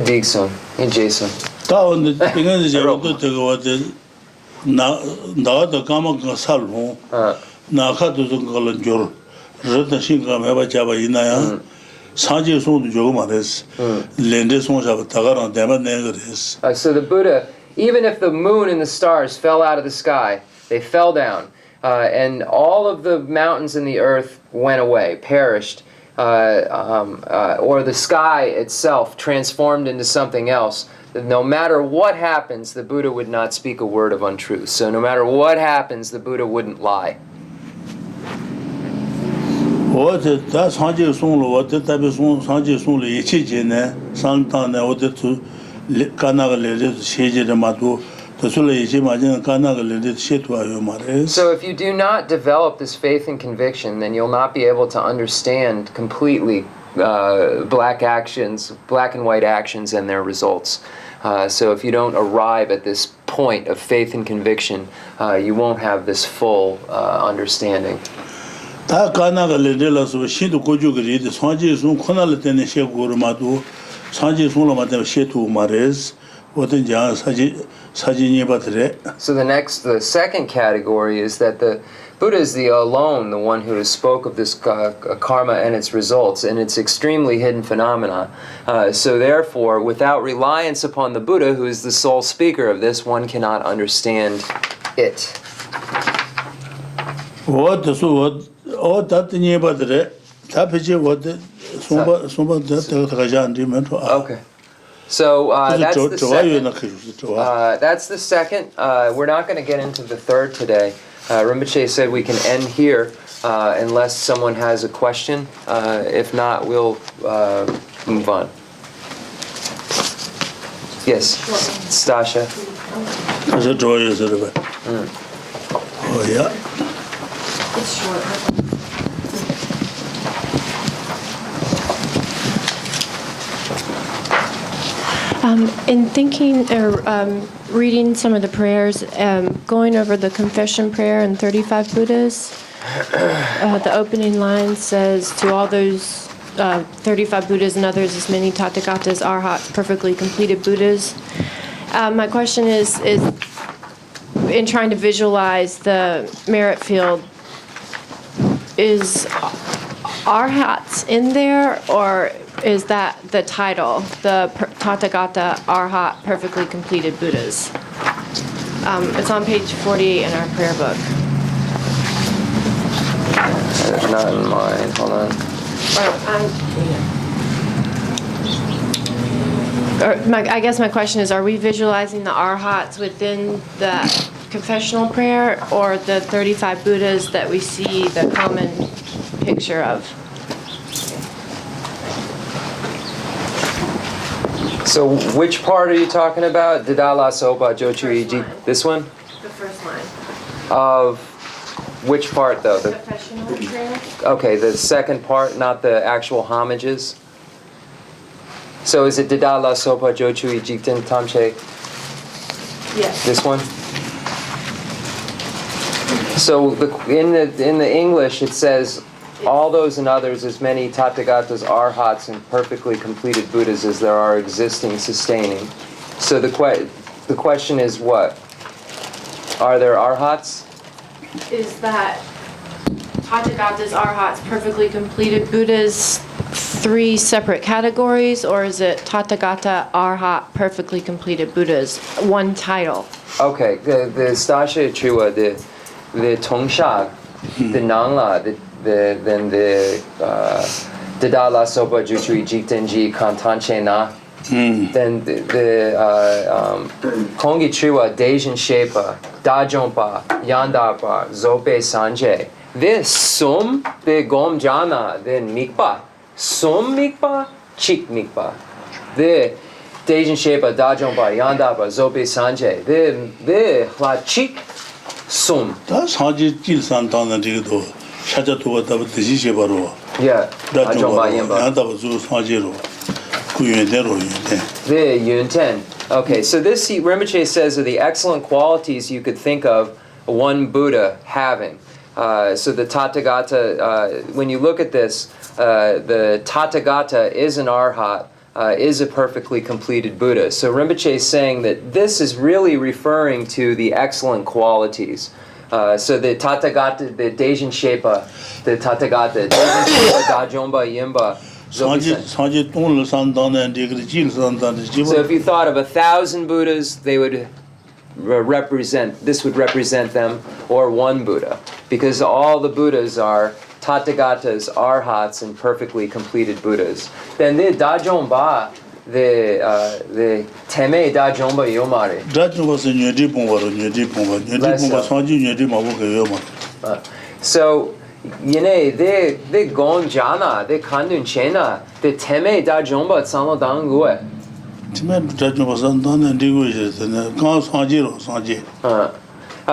Dixon. Jason. On the thing is, you go to what the Kama Salvo, Naka to Galanjor, Rata Shinga Meva Java Inaya, Sanji Sun Jomares, Lendes on Tagar and Dama Negres. So the Buddha, even if the moon and the stars fell out of the sky, they fell down, and all of the mountains in the earth went away, perished, or the sky itself transformed into something else. No matter what happens, the Buddha would not speak a word of untruth. So no matter what happens, the Buddha wouldn't lie. What that's Sanji Sun, what the type of Sanji Sun, Ichijine, Santana, what the two Kanaga led Shiji Matu, the Sula Ichimajin, Kanaga led Shetu. So if you do not develop this faith and conviction, then you'll not be able to understand completely black and white actions and their results. So if you don't arrive at this point of faith and conviction, you won't have this full understanding. So the second category is that the Buddha is the one who has spoke of this karma and its results, and it's extremely hidden phenomena. So therefore, without reliance upon the Buddha, who is the sole speaker of this, one cannot understand it. Okay. So that's the second. We're not going to get into the third today. Rinpoche said we can end here unless someone has a question. If not, we'll move on. Yes, Stasha. Oh, yeah. It's short. In thinking or reading some of the prayers, going over the confession prayer in 35 Buddhas, the opening line says, to all those 35 Buddhas and others, as many Tathagatas, Arhats, perfectly completed Buddhas. My question is in trying to visualize the merit field, arhats in there, or is that the title, the Tathagata Arhat Perfectly Completed Buddhas? It's on page 48 in our prayer book. Not in mine. Hold on. I guess my question is, are we visualizing the arhats within the confessional prayer, or the 35 Buddhas that we see the common picture of? So which part are you talking about? Didala Sopa Jochu Iji. This one? The first line. Of which part though? The, Confessional prayer? okay, the second part, not the actual homages. So is it Didala Sopa Jochu Ijikten Tamche? Yes. This one? So in the English it says, all those and others, as many Tathagatas, Arhats, and perfectly completed Buddhas as there are existing, sustaining. So the question is what? Are there Arhats? Is that Tathagatas, Arhats, perfectly completed Buddhas, 3 separate categories, or is it Tathagata, Arhat, perfectly completed Buddhas, one title? Okay, the Stasha Chua, the Tongsha, the Nangla, then the Didala Sopa Juchui Jiktenji Kantanche Na, then the Kongi Chiwa Dejin Shepa, Dajompa, Yandapa, Zope Sanje. This Sum, the Gom Jana, then Mikpa. Sum Mikpa, Chik Mikpa. The Dejin Shepa, Dajompa, Yandapa, Zope Sanje. The La Chik Sum. 다 사지 질산다는 데도 샤자토가 다 드시게 바로 Yeah, 다좀바 Dajompa Yimba. 야다고 주 사지로 구윤대로 윤대 The Yunten. Okay, so this Rinpoche says are the excellent qualities you could think of one Buddha having. So the Tathagata, when you look at this, the Tathagata is an Arhat, is a perfectly completed Buddha. So Rinpoche is saying that this is really referring to the excellent qualities. So the Tathagata, the Dejin Shepa, the Tathagata, Dejin Shepa, Dajomba, Yimba. 사지 돈을 산다는 데그 질산다는 So if you thought of 1,000 Buddhas, they would this would represent them, or one Buddha, because all the Buddhas are Tathagatas, Arhats, and perfectly completed Buddhas. Then the Dajomba, the Teme Dajomba Yomare. 다좀바서 녀디 봉바 사지 녀디 마보게 요마 So, they gon jana, they kandun chena, the Teme Dajomba Tsano Dangue. 팀에 다좀바 산다는 데고 이제는 가 사지로 사지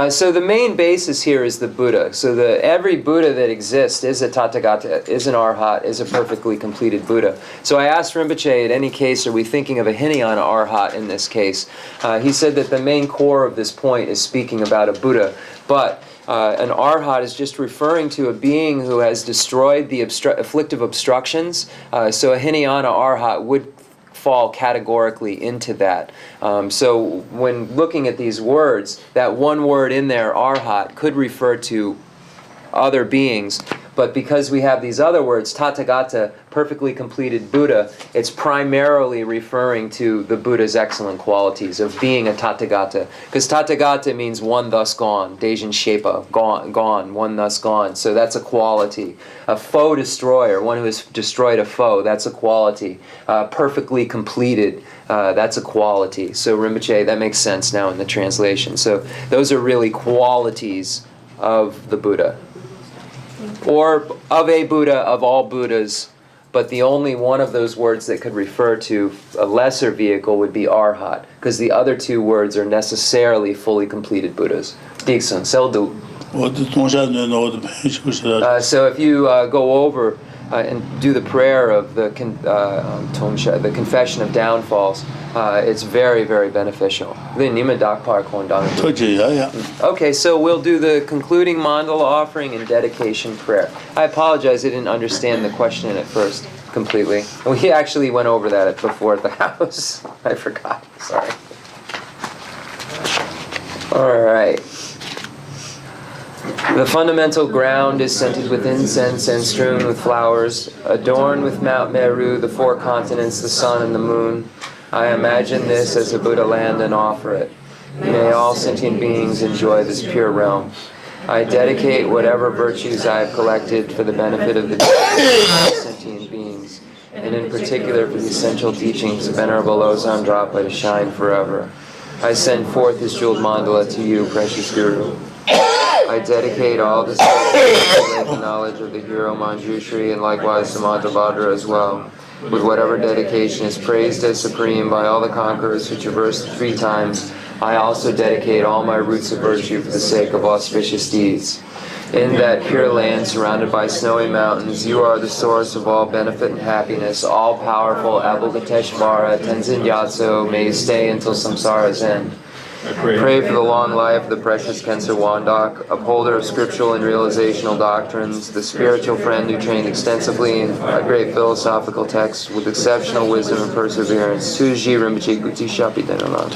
So the main basis here is the Buddha. So every Buddha that exists is a Tathagata, is an Arhat, is a perfectly completed Buddha. So I asked Rinpoche, in any case, are we thinking of a Hinayana Arhat in this case? He said that the main core of this point is speaking about a Buddha. But an Arhat is just referring to a being who has destroyed the afflictive obstructions. So a Hinayana Arhat would fall categorically into that. So when looking at these words, that one word in there, Arhat, could refer to other beings, but because we have these other words, Tathagata, perfectly completed Buddha, it's primarily referring to the Buddha's excellent qualities of being a Tathagata. Because Tathagata means one thus gone, Dejin Shepa, gone, one thus gone. So that's a quality. A foe destroyer, one who has destroyed a foe, that's a quality. Perfectly completed, that's a quality. So Rinpoche, that makes sense now in the translation. So those are really qualities of the Buddha. Or of a Buddha, of all Buddhas, but the only one of those words that could refer to a lesser vehicle would be Arhat, because the other two words are necessarily fully completed Buddhas. Diksun, Seldu. So if you go over and do the prayer of the confession of downfalls, it's very, very beneficial. Okay, so we'll do the concluding mandala offering and dedication prayer. I apologize, I didn't understand the question at first completely. We actually went over that before at the house. I forgot, sorry. All right. The fundamental ground is scented with incense and strewn with flowers, adorned with Mount Meru, the four continents, the sun, and the moon. I imagine this as a Buddha land and offer it. May all sentient beings enjoy this pure realm. I dedicate whatever virtues I have collected for the benefit of the sentient beings, and in particular for the essential teachings of Venerable Losang Drapa to shine forever. I send forth this jeweled mandala to you, precious Guru. I dedicate all the knowledge of the hero Manjushri and likewise Samantabhadra as well, with whatever dedication is praised as supreme by all the conquerors who traversed 3 times. I also dedicate all my roots of virtue for the sake of auspicious deeds. In that pure land surrounded by snowy mountains, you are the source of all benefit and happiness. All-powerful Avalokiteshvara, Tenzin Gyatso, may you stay until samsara's end. Pray for the long life of the precious Khensur Wandak, upholder of scriptural and realizational doctrines, the spiritual friend who trained extensively in great philosophical texts with exceptional wisdom and perseverance. Geshe Rinpoche Guti Shapi Denalan.